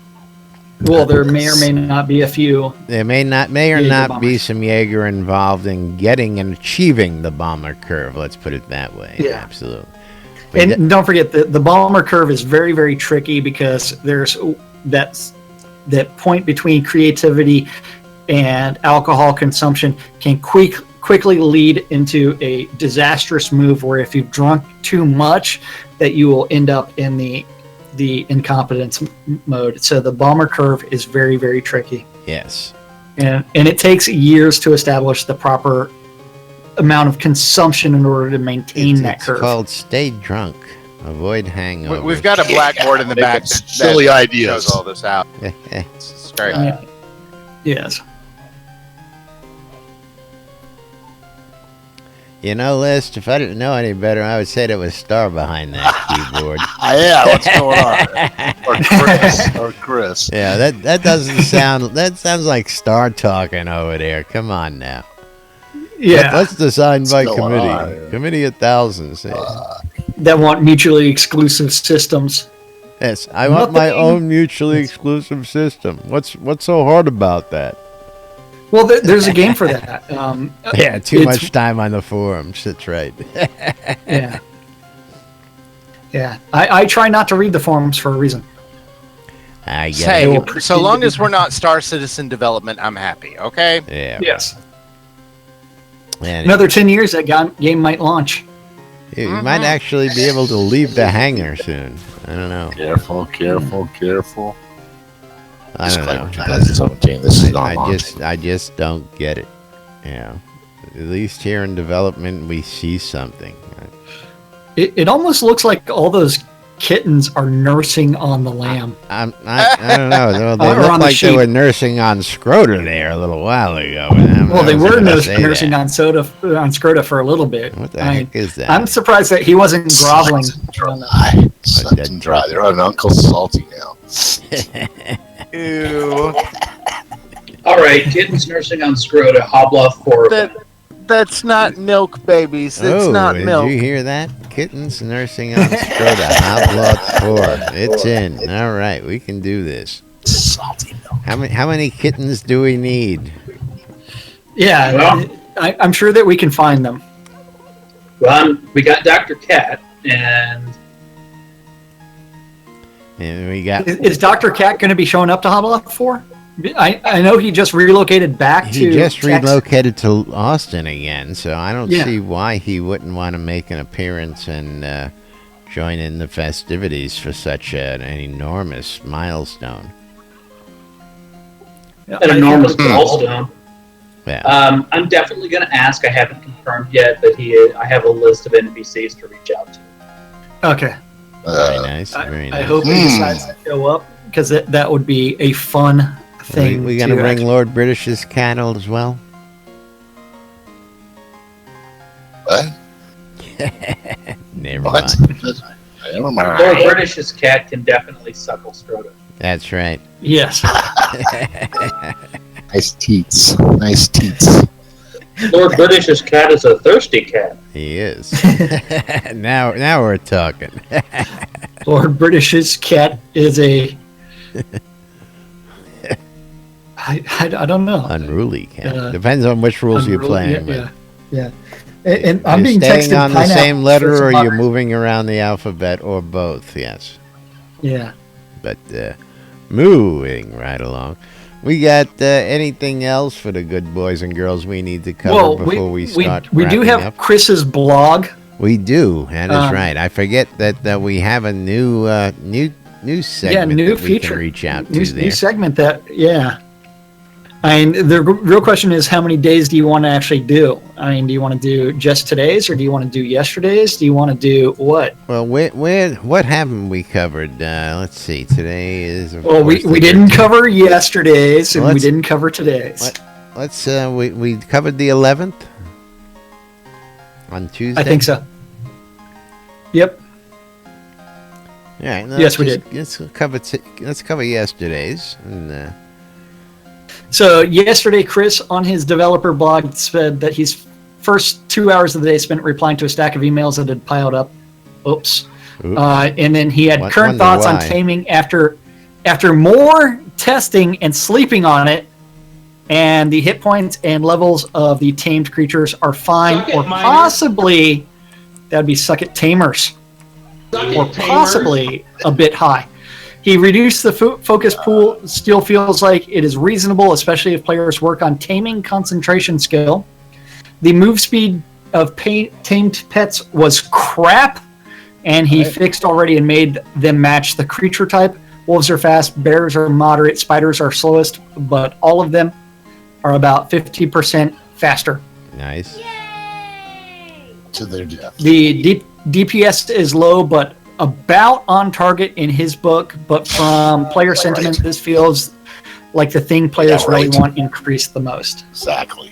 Speaker 1: Well, there may or may not be a few.
Speaker 3: There may or not be some Jaeger involved in getting and achieving the bomber curve. Let's put it that way.
Speaker 1: Yeah.
Speaker 3: Absolutely. But
Speaker 1: and don't forget, the Balmer curve is very, very tricky, because there's that point between creativity and alcohol consumption can quickly lead into a disastrous move, where if you've drunk too much, that you will end up in the incompetence mode. So the Balmer curve is very, very tricky.
Speaker 3: Yes.
Speaker 1: And it takes years to establish the proper amount of consumption in order to maintain that curve.
Speaker 3: It's called stay drunk, avoid hangover.
Speaker 5: We've got a blackboard in the back that
Speaker 2: silly ideas.
Speaker 5: shows all this out. It's great.
Speaker 1: Yes.
Speaker 3: You know, List, if I didn't know any better, I would say there was Star behind that keyboard.
Speaker 2: Yeah, what's going on? Or Chris.
Speaker 3: Yeah, that doesn't sound. That sounds like Star talking over there. Come on now.
Speaker 1: Yeah.
Speaker 3: That's designed by
Speaker 2: What's going
Speaker 3: committee.
Speaker 2: on?
Speaker 3: Committee of thousands.
Speaker 1: That want mutually exclusive systems.
Speaker 3: Yes, I want my
Speaker 1: Nothing-
Speaker 3: own mutually exclusive system. What's so hard about that?
Speaker 1: Well, there's a game for that.
Speaker 3: Yeah, too
Speaker 1: it's-
Speaker 3: much time on the forums. That's right.
Speaker 1: Yeah. Yeah. I try not to read the forums for a reason.
Speaker 3: I get
Speaker 5: Hey,
Speaker 3: it.
Speaker 5: so long as we're not Star Citizen development, I'm happy. Okay.
Speaker 3: Yeah.
Speaker 1: Yes.
Speaker 3: And
Speaker 1: Another 10 years, that game might launch.
Speaker 3: you might actually be able to leave the hangar soon. I don't know.
Speaker 2: Careful.
Speaker 3: I don't know.
Speaker 2: 2017. This is not launching.
Speaker 3: I just don't get it. Yeah. At least here in development, we see something.
Speaker 1: It almost looks like all those kittens are nursing on the lamb.
Speaker 3: I don't know. They
Speaker 1: Or
Speaker 3: look
Speaker 1: on the
Speaker 3: like they
Speaker 1: sheep.
Speaker 3: were nursing on Scroder there a little while ago.
Speaker 1: Well, they were nursing
Speaker 3: nursing
Speaker 1: on Scroda for a little bit.
Speaker 3: What the heck is that?
Speaker 1: I'm surprised that he wasn't groveling.
Speaker 2: Sucked and dry. They're on Uncle Salty now.
Speaker 5: Ew.
Speaker 6: All right, kittens nursing on Scroda, Hobloth horrible.
Speaker 5: That's not milk, babies. That's
Speaker 3: Oh,
Speaker 5: not
Speaker 3: did
Speaker 5: milk.
Speaker 3: you hear that? Kittens nursing on Scroda. Hot blood 4. It's in. All right, we can do this.
Speaker 2: Salty milk.
Speaker 3: How many kittens do we need?
Speaker 1: Yeah,
Speaker 6: Well-
Speaker 1: I'm sure that we can find them.
Speaker 6: Well, we got Dr. Cat, and
Speaker 3: And we got.
Speaker 1: Is Dr. Cat going to be showing up to Hobloth 4? I know he just relocated back to
Speaker 3: He just
Speaker 1: Texas.
Speaker 3: relocated to Austin again, so I don't
Speaker 1: Yeah.
Speaker 3: see why he wouldn't want to make an appearance and join in the festivities for such an enormous milestone.
Speaker 1: Yeah,
Speaker 6: an
Speaker 1: I
Speaker 6: enormous
Speaker 1: think-
Speaker 6: milestone.
Speaker 3: Yeah.
Speaker 6: I'm definitely going to ask. I haven't confirmed yet, but I have a list of NPCs to reach out to.
Speaker 1: Okay.
Speaker 3: Very nice. Very
Speaker 1: I
Speaker 3: nice.
Speaker 1: hope he decides to show up because that would be a fun thing.
Speaker 3: We gonna
Speaker 1: to
Speaker 3: bring
Speaker 1: actually-
Speaker 3: Lord British's cattle as well?
Speaker 2: What?
Speaker 3: Never
Speaker 2: What?
Speaker 3: mind.
Speaker 2: Never mind.
Speaker 6: Lord British's cat can definitely suckle Scroda.
Speaker 3: That's right.
Speaker 1: Yes.
Speaker 2: Nice teats. Nice teats.
Speaker 6: Lord British's cat is a thirsty cat.
Speaker 3: He is. now we're talking.
Speaker 1: Lord British's cat is a. I don't know.
Speaker 3: Unruly cat.
Speaker 1: Uh,
Speaker 3: Depends on which rules you're
Speaker 1: Unruly,
Speaker 3: playing
Speaker 1: yeah,
Speaker 3: with.
Speaker 1: yeah. And I'm
Speaker 3: You're
Speaker 1: being
Speaker 3: staying
Speaker 1: texted
Speaker 3: on the
Speaker 1: pineapple
Speaker 3: same letter,
Speaker 1: for
Speaker 3: or
Speaker 1: some
Speaker 3: you're
Speaker 1: other-
Speaker 3: moving around the alphabet, or both. Yes.
Speaker 1: Yeah.
Speaker 3: But moving right along, we got anything else for the good boys and girls we need to cover
Speaker 1: Well,
Speaker 3: before we start?
Speaker 1: we do
Speaker 3: wrapping
Speaker 1: have
Speaker 3: up?
Speaker 1: Chris's blog.
Speaker 3: We do. That is
Speaker 1: Um,
Speaker 3: right. I forget that we have a new segment
Speaker 1: new
Speaker 3: that we
Speaker 1: feature.
Speaker 3: can reach out
Speaker 1: New
Speaker 3: to there.
Speaker 1: segment that, yeah. I mean, the real question is, how many days do you want to actually do? I mean, do you want to do just today's, or do you want to do yesterday's? Do you want to do what?
Speaker 3: Well, what haven't we covered? Let's see. Today is. Of
Speaker 1: Well, we
Speaker 3: course, the
Speaker 1: didn't
Speaker 3: 13th.
Speaker 1: cover yesterday's, and we
Speaker 3: Let's-
Speaker 1: didn't cover today's.
Speaker 3: What? Let's. We covered the 11th on Tuesday.
Speaker 1: I think so. Yep.
Speaker 3: All right. no,
Speaker 1: Yes, we
Speaker 3: just- Let's cover yesterday's. And,
Speaker 1: So yesterday, Chris on his developer blog said that his first 2 hours of the day spent replying to a stack of emails that had piled up. Oops.
Speaker 3: Oops.
Speaker 1: And then he had current
Speaker 3: Wonder
Speaker 1: thoughts on
Speaker 3: why.
Speaker 1: taming after more testing and sleeping on it. And the hit points and levels of the tamed creatures are fine,
Speaker 6: Suck it,
Speaker 1: or
Speaker 6: Miner.
Speaker 1: possibly that'd be suck it tamers,
Speaker 6: Suck it,
Speaker 1: or
Speaker 6: tamers.
Speaker 1: possibly a bit high. He reduced the focus pool, still feels like it is reasonable, especially if players work on taming concentration skill. The move speed of tamed pets was crap, and he fixed already and made them match the creature type. Wolves are fast, bears are moderate, spiders are slowest, but all of them are about 50% faster.
Speaker 3: nice.
Speaker 2: to their death.
Speaker 1: The DPS is low, but about on target in his book. But from player sentiment, this feels like the thing players really want increased the most.
Speaker 2: Exactly.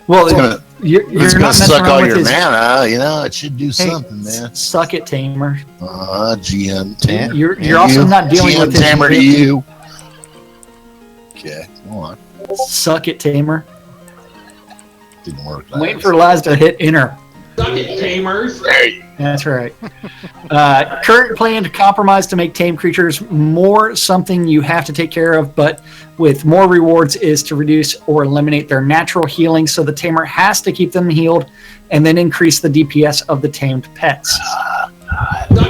Speaker 1: Well, you're
Speaker 2: it's
Speaker 1: not
Speaker 2: gonna suck
Speaker 1: messing
Speaker 2: all
Speaker 1: around
Speaker 2: your
Speaker 1: with his,
Speaker 2: mana. You know, it should do something, man.
Speaker 1: Suck it, Tamer.
Speaker 2: GM Tamer.
Speaker 1: You're also not dealing
Speaker 2: GM
Speaker 1: with his
Speaker 2: Tamer to you. Okay, go on.
Speaker 1: Suck it, Tamer.
Speaker 2: Didn't work.
Speaker 1: I'm waiting for Laz to hit enter.
Speaker 7: Suck it, tamers.
Speaker 1: That's right. Current plan to compromise to make tame creatures more something you have to take care of, but with more rewards is to reduce or eliminate their natural healing, so the tamer has to keep them healed and then increase the DPS of the tamed pets.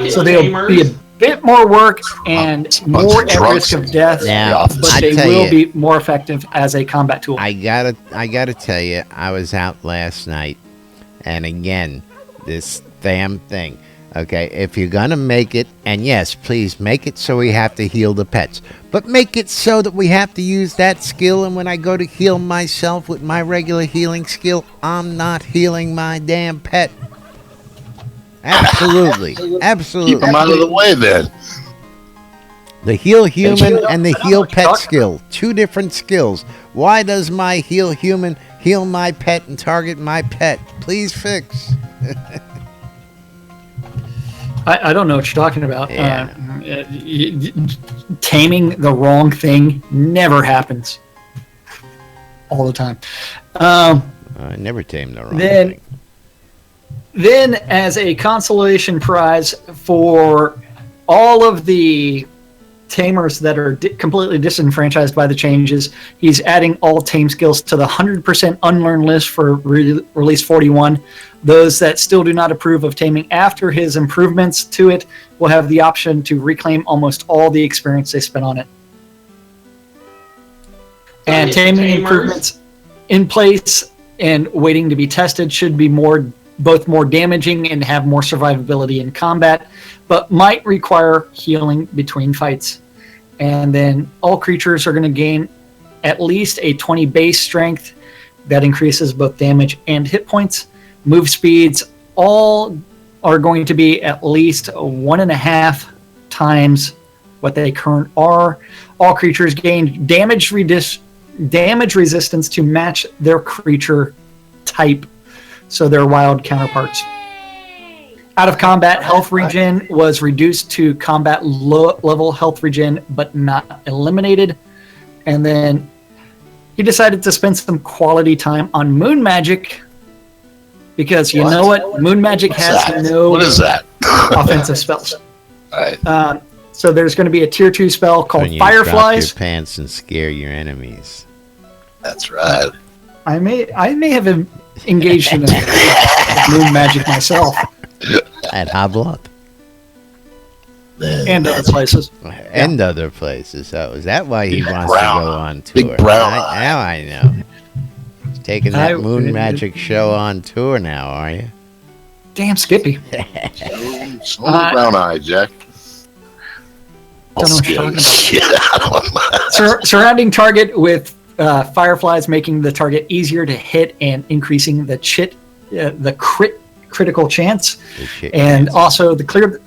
Speaker 1: So they'll be a bit more work and more at risk of death,
Speaker 3: Now,
Speaker 1: but they will be more effective as a combat tool.
Speaker 3: I gotta tell you, I was out last night, and again, this damn thing. Okay, if you're gonna make it, and yes, please make it so we have to heal the pets, but make it so that we have to use that skill, and when I go to heal myself with my regular healing skill, I'm not healing my damn pet. Absolutely. Absolutely.
Speaker 2: Keep them out of the way then.
Speaker 3: The heal human and the heal pet skill. Two different skills. Why does my heal human heal my pet and target my pet? Please fix.
Speaker 1: I don't know what you're talking about.
Speaker 3: Yeah.
Speaker 1: Taming the wrong thing never happens. All the time.
Speaker 3: I never tamed the wrong thing.
Speaker 1: Then, as a consolation prize for all of the tamers that are completely disenfranchised by the changes, he's adding all tame skills to the 100% unlearned list for release 41. Those that still do not approve of taming after his improvements to it will have the option to reclaim almost all the experience they spent on it. And taming improvements in place and waiting to be tested should be both more damaging and have more survivability in combat, but might require healing between fights. And then all creatures are going to gain at least a 20 base strength that increases both damage and hit points. Move speeds all are going to be at least 1.5 times what they current are. All creatures gain damage resistance to match their creature type, so their wild counterparts. Out of combat health regen was reduced to combat level health regen, but not eliminated. And then he decided to spend some quality time on moon magic, because you know what? Moon magic has no
Speaker 2: What is that?
Speaker 1: offensive spells.
Speaker 2: Right.
Speaker 1: So there's going to be a tier 2 spell called
Speaker 3: When you
Speaker 1: Fireflies.
Speaker 3: drop your pants and scare your enemies.
Speaker 2: That's right.
Speaker 1: I may have engaged in moon magic myself.
Speaker 3: At Hoblot.
Speaker 1: And other places.
Speaker 3: And other places. So is that why he wants
Speaker 2: brown
Speaker 3: to go on tour?
Speaker 2: Big brown eye.
Speaker 3: Now I know. He's taking that moon magic show on tour now, are you?
Speaker 1: Damn Skippy.
Speaker 2: Slow brown eye, Jack.
Speaker 1: Don't know what you're talking about. Surrounding target with fireflies, making the target easier to hit and increasing the critical chance, and also clear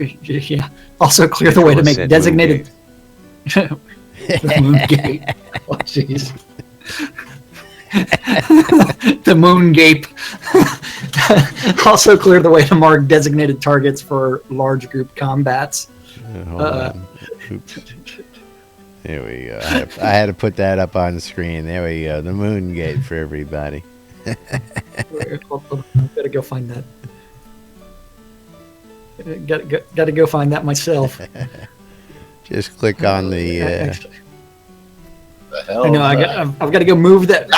Speaker 1: the way to make designated the moon gate. Oh, jeez. The moon gape. Also clear the way to mark designated targets for large group combats.
Speaker 3: Hold on. Oops. There we go. I had to put that up on the screen. There we go. The moon gate for everybody.
Speaker 1: Gotta go find that. Gotta go find that myself.
Speaker 3: Just click on the.
Speaker 2: The hell
Speaker 1: I know. I've got to go move that.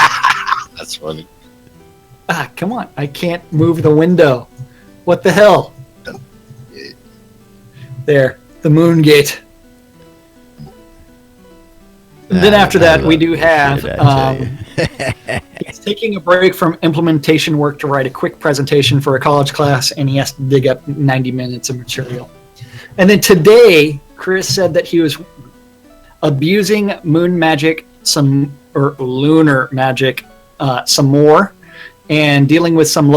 Speaker 2: That's funny.
Speaker 1: Come on! I can't move the window. What the hell? There, the moon gate. Then after that, we do have. He's taking a break from implementation work to write a quick presentation for a college class, and he has to dig up 90 minutes of material. And then today, Chris said that he was abusing moon magic lunar magic some more, and dealing with some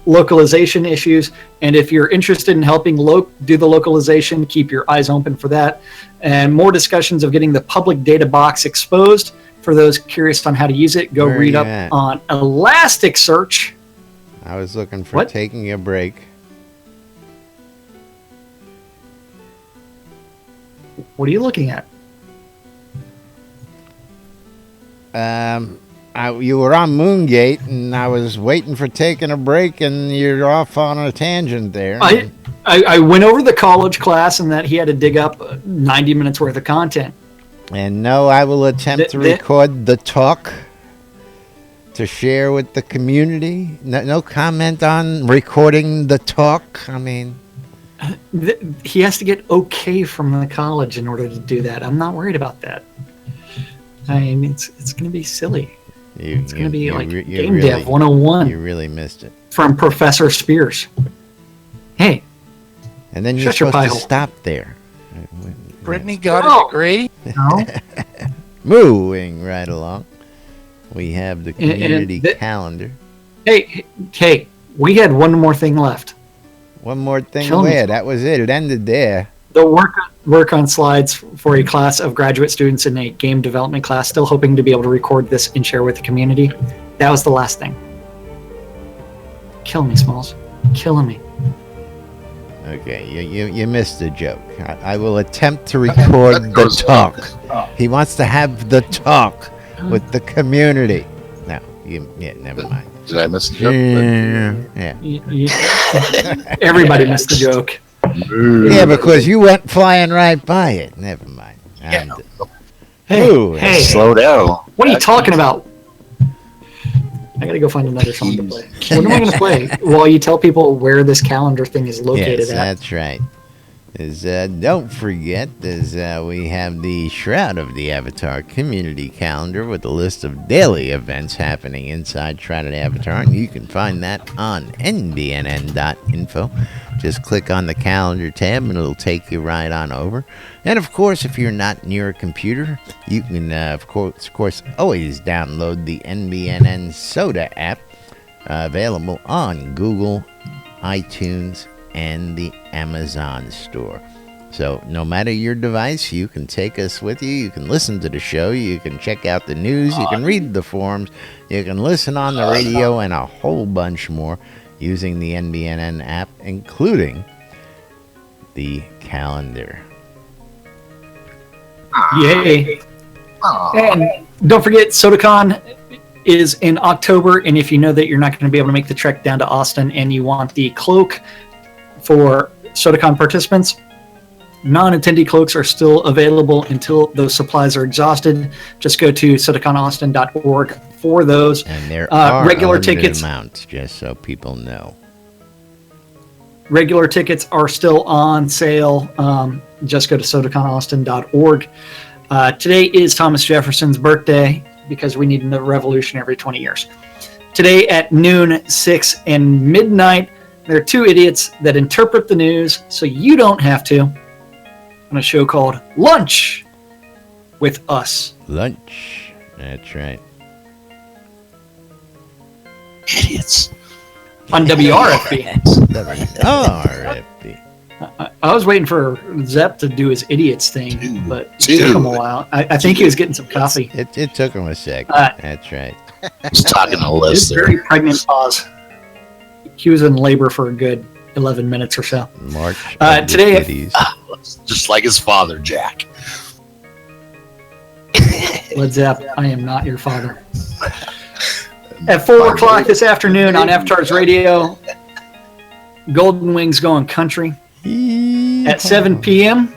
Speaker 1: localization issues. And if you're interested in helping do the localization, keep your eyes open for that. And more discussions of getting the public data box exposed. For those curious on how to use it, go read up on Elasticsearch.
Speaker 3: I was looking for taking a break.
Speaker 1: What are you looking at?
Speaker 3: You were on Moongate, and I was waiting for taking a break, and you're off on a tangent there.
Speaker 1: I went over the college class and that he had to dig up 90 minutes worth of content.
Speaker 3: And no, I will attempt to record the talk to share with the community. No comment on recording the talk. I mean,
Speaker 1: he has to get okay from the college in order to do that. I'm not worried about that. I mean, it's going to be silly. It's going to be like Game Dev 101.
Speaker 3: You really missed it.
Speaker 1: From Professor Spears. Hey.
Speaker 3: And then you're supposed to stop there.
Speaker 5: Brittany got a degree?
Speaker 1: No.
Speaker 3: Moving right along. We have the community calendar.
Speaker 1: Hey, we had one more thing left.
Speaker 3: One more thing where? That was it. It ended there.
Speaker 1: The work on slides for a class of graduate students in a game development class. Still hoping to be able to record this and share with the community. That was the last thing. Kill me, Smalls. Killing me.
Speaker 3: Okay, you missed the joke. I will attempt to record the talk. He wants to have the talk with the community. No, never mind.
Speaker 2: Did I miss the joke?
Speaker 3: Yeah.
Speaker 1: Everybody missed the joke.
Speaker 3: Yeah, because you went flying right by it. Never mind.
Speaker 1: Hey,
Speaker 2: slow down.
Speaker 1: What are you talking about? I gotta go find another song to play. What am I gonna play while you tell people where this calendar thing is located at?
Speaker 3: That's right. Don't forget, we have the Shroud of the Avatar community calendar with a list of daily events happening inside Shrouded Avatar, and you can find that on NBNN.info. Just click on the calendar tab, and it'll take you right on over. And of course, if you're not near a computer, you can, of course, always download the NBNN Soda app, available on Google, iTunes, and the Amazon store. So no matter your device, you can take us with you. You can listen to the show. You can check out the news. You can read the forums. You can listen on the radio and a whole bunch more using the NBNN app, including the calendar.
Speaker 1: Yay. And don't forget, SodaCon is in October, and if you know that you're not going to be able to make the trek down to Austin and you want the cloak for SodaCon participants, non-attendee cloaks are still available until those supplies are exhausted. Just go to sodaconaustin.org for those.
Speaker 3: And there are
Speaker 1: regular tickets
Speaker 3: amounts, just so people know.
Speaker 1: Regular tickets are still on sale. Just go to sodaconaustin.org. Today is Thomas Jefferson's birthday, because we need a revolution every 20 years. Today at noon, 6, and midnight, there are two idiots that interpret the news so you don't have to, on a show called Lunch with Us.
Speaker 3: Lunch. That's right.
Speaker 2: Idiots.
Speaker 1: On WRFB.
Speaker 3: WRFB.
Speaker 1: I was waiting for Zepp to do his idiots thing, but it took him a while. I think he was getting some coffee.
Speaker 3: It took him a sec. That's right.
Speaker 2: He's talking a list there.
Speaker 1: Very pregnant pause. He was in labor for a good 11 minutes or so.
Speaker 3: March.
Speaker 1: Today,
Speaker 2: just like his father, Jack.
Speaker 1: Led Zepp, I am not your father. At 4 o'clock this afternoon on Avatar's Radio, Golden Wings Going Country. At 7 p.m.,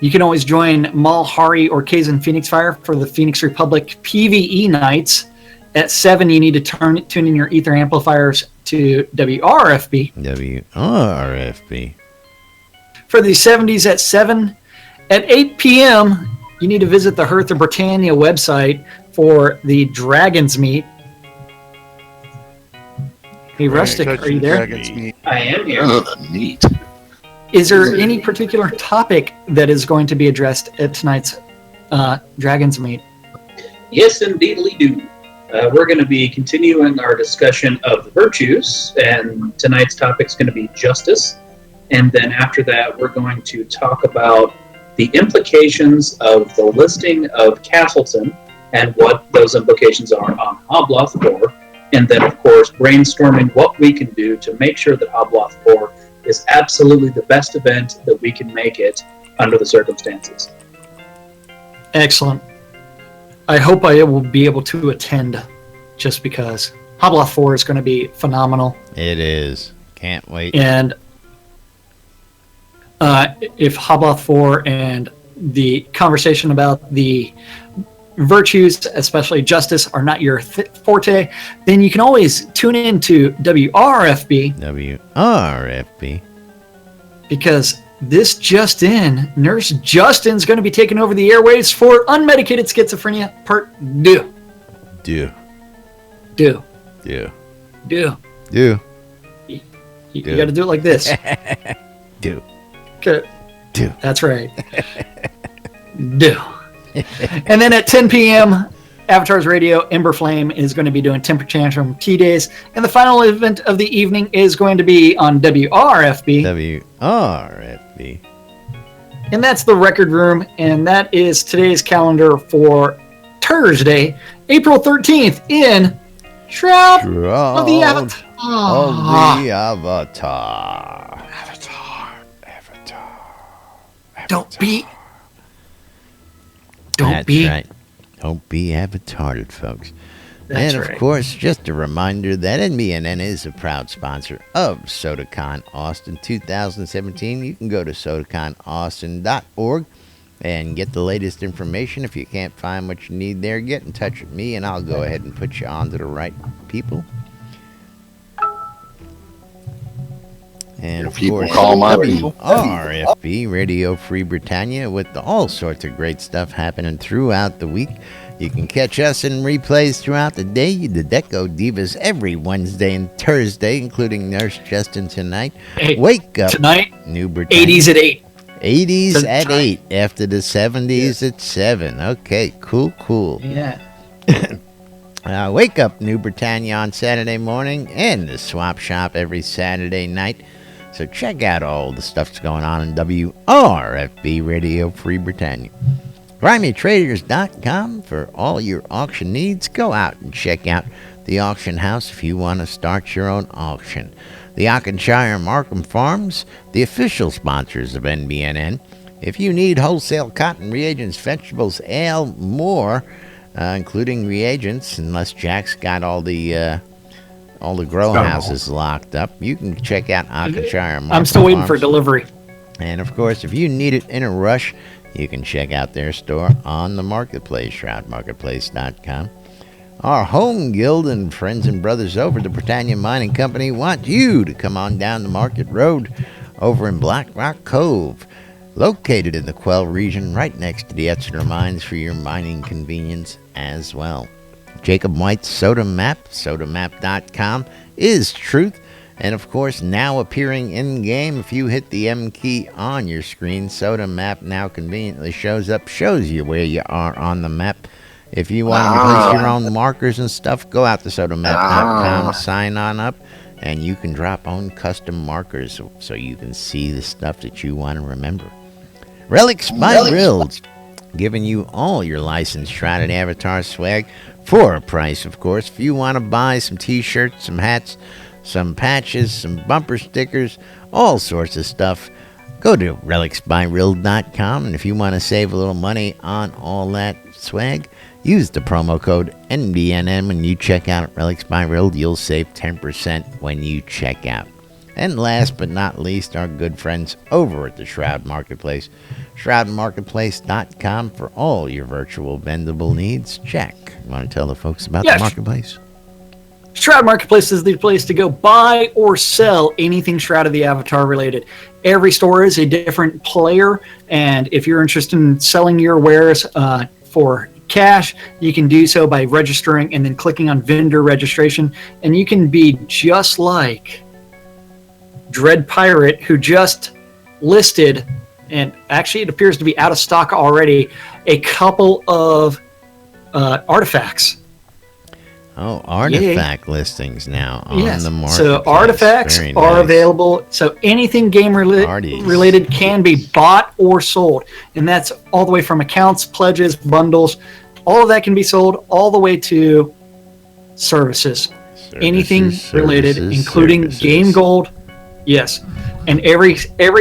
Speaker 1: you can always join Mal, Hari, or Kazan Phoenix Fire for the Phoenix Republic PvE nights. At 7, you need to tune in your ether amplifiers to WRFB.
Speaker 3: WRFB.
Speaker 1: For the 70s at 7. At 8 p.m., you need to visit the Hearth of Britannia website for the Dragon's Meet. Hey, Rustic, are you there?
Speaker 6: I am here.
Speaker 2: Neat.
Speaker 1: Is there any particular topic that is going to be addressed at tonight's Dragon's Meet?
Speaker 6: Yes, indeedly do. We're going to be continuing our discussion of the virtues, and tonight's topic is going to be justice. And then after that, we're going to talk about the implications of the listing of Castleton and what those implications are on Obloth 4. And then, of course, brainstorming what we can do to make sure that Obloth 4 is absolutely the best event that we can make it under the circumstances.
Speaker 1: Excellent. I hope I will be able to attend, just because Obloth 4 is going to be phenomenal.
Speaker 3: It is. Can't wait.
Speaker 1: And if Obloth 4 and the conversation about the virtues, especially justice, are not your forte, then you can always tune in to WRFB.
Speaker 3: WRFB.
Speaker 1: Because this just in, Nurse Justin's going to be taking over the airwaves for Unmedicated Schizophrenia Part 2.
Speaker 3: Do.
Speaker 1: You got to do it like this.
Speaker 3: Do.
Speaker 1: Good.
Speaker 3: Do.
Speaker 1: That's right. Do. And then at 10 p.m., Avatars Radio, Ember Flame is going to be doing Temper Tantrum T-Days. And the final event of the evening is going to be on WRFB.
Speaker 3: WRFB.
Speaker 1: And that's the Record Room. And that is today's calendar for Thursday, April 13th in Shroud of the Avatar.
Speaker 3: Of the Avatar.
Speaker 1: Don't be.
Speaker 3: That's right. Don't be avatarded, folks.
Speaker 1: That's
Speaker 3: and, of course, just a reminder that NBNN is a proud sponsor of SodaCon Austin 2017. You can go to sodaconaustin.org and get the latest information. If you can't find what you need there, get in touch with me, and I'll go ahead and put you on to the right people. And of
Speaker 2: people
Speaker 3: course,
Speaker 2: call my people.
Speaker 3: RFB, Radio Free Britannia, with all sorts of great stuff happening throughout the week. You can catch us in replays throughout the day. The Deco Divas every Wednesday and Thursday, including Nurse Justin tonight.
Speaker 1: Hey,
Speaker 3: Wake up
Speaker 1: tonight,
Speaker 3: New Britannia.
Speaker 1: 80s at 8.
Speaker 3: 80s at 8 after the 70s at 7. Okay, cool.
Speaker 1: Yeah.
Speaker 3: Wake up New Britannia on Saturday morning and the Swap Shop every Saturday night. So check out all the stuff that's going on in WRFB, Radio Free Britannia. GrimeyTraders.com for all your auction needs. Go out and check out the auction house if you want to start your own auction. The Ockhamshire Markham Farms, the official sponsors of NBNN. If you need wholesale cotton, reagents, vegetables, ale, more, including reagents, unless Jack's got all the grow houses locked up, you can check out Ockhamshire Markham
Speaker 1: I'm still waiting
Speaker 3: Farms.
Speaker 1: for delivery.
Speaker 3: And, of course, if you need it in a rush, you can check out their store on the marketplace, shroudmarketplace.com. Our home guild and friends and brothers over at the Britannia Mining Company want you to come on down the Market Road over in Black Rock Cove, located in the Quell region right next to the Exeter Mines for your mining convenience as well. Jacob White's Soda Map, sodamap.com, is truth. And, of course, now appearing in-game, if you hit the M key on your screen, Soda Map now conveniently shows you where you are on the map. If you want to place your own markers and stuff, go out to sodamap.com, sign on up, and you can drop on custom markers so you can see the stuff that you want to remember. Relics by Rills, giving you all your licensed Shrouded Avatar swag for a price, of course. If you want to buy some t-shirts, some hats, some patches, some bumper stickers, all sorts of stuff, go to relicsbyrill.com, and if you want to save a little money on all that swag, use the promo code NBNN when you check out at Relics by Rill. You'll save 10% when you check out. And last but not least, our good friends over at the Shroud Marketplace, shroudmarketplace.com for all your virtual vendable needs. Jack, you want to tell the folks about the marketplace?
Speaker 1: Shroud Marketplace is the place to go buy or sell anything Shroud of the Avatar related. Every store is a different player, and if you're interested in selling your wares for cash, you can do so by registering and then clicking on vendor registration, and you can be just like Dread Pirate, who just listed, and actually it appears to be out of stock already, a couple of artifacts.
Speaker 3: Oh, artifact listings now on
Speaker 1: Yes.
Speaker 3: the market.
Speaker 1: So artifacts are available. So anything game related can be bought or sold. And that's all the way from accounts, pledges, bundles. All of that can be sold all the way to services. Anything related, including game gold. Yes. And every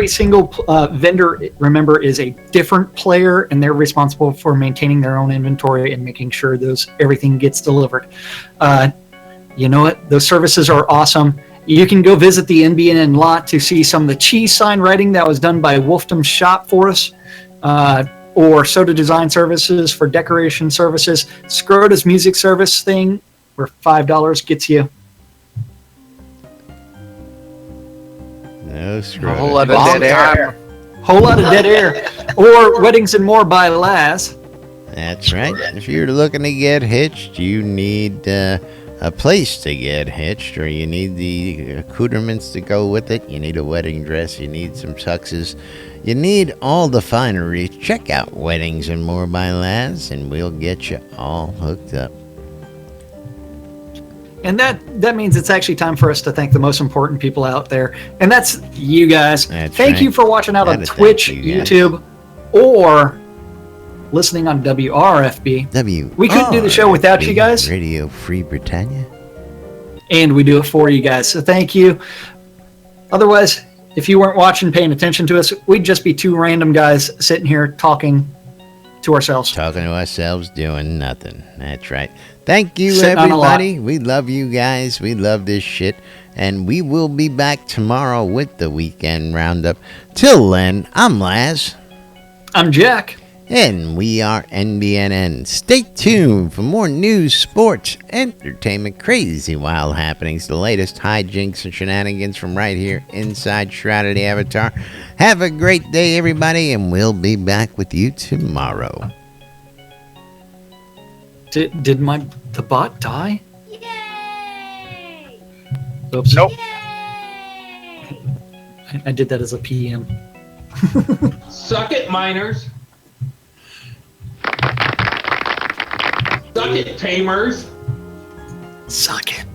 Speaker 1: single vendor, remember, is a different player, and they're responsible for maintaining their own inventory and making sure everything gets delivered. You know what? Those services are awesome. You can go visit the NBNN lot to see some of the cheese sign writing that was done by Wolfdom Shop for us, or Soda Design Services for decoration services. Scrota's music service thing, where $5 gets you
Speaker 3: no
Speaker 5: a whole lot of dead air.
Speaker 1: Whole lot of dead air. Or Weddings and More by Laz.
Speaker 3: That's right. If you're looking to get hitched, you need a place to get hitched, or you need the accoutrements to go with it. You need a wedding dress. You need some tuxes. You need all the finery. Check out Weddings and More by Laz, and we'll get you all hooked up.
Speaker 1: And that means it's actually time for us to thank the most important people out there. And that's you guys. Thank you for watching out on Twitch, YouTube, or listening on WRFB. We couldn't do the show without you guys.
Speaker 3: Radio Free Britannia.
Speaker 1: And we do it for you guys. So thank you. Otherwise, if you weren't watching, paying attention to us, we'd just be two random guys sitting here talking to ourselves.
Speaker 3: Doing nothing. That's right. Thank you, everybody. We love you guys. We love this shit. And we will be back tomorrow with the Weekend Roundup. Till then, I'm Laz.
Speaker 1: I'm Jack.
Speaker 3: And we are NBNN. Stay tuned for more news, sports, entertainment, crazy wild happenings, the latest hijinks and shenanigans from right here inside Shroud of the Avatar. Have a great day, everybody, and we'll be back with you tomorrow.
Speaker 1: Did the bot die?
Speaker 7: Yay!
Speaker 1: Oops.
Speaker 5: Nope.
Speaker 1: I did that as a PM.
Speaker 8: Suck it, miners. Suck it, tamers.
Speaker 1: Suck it.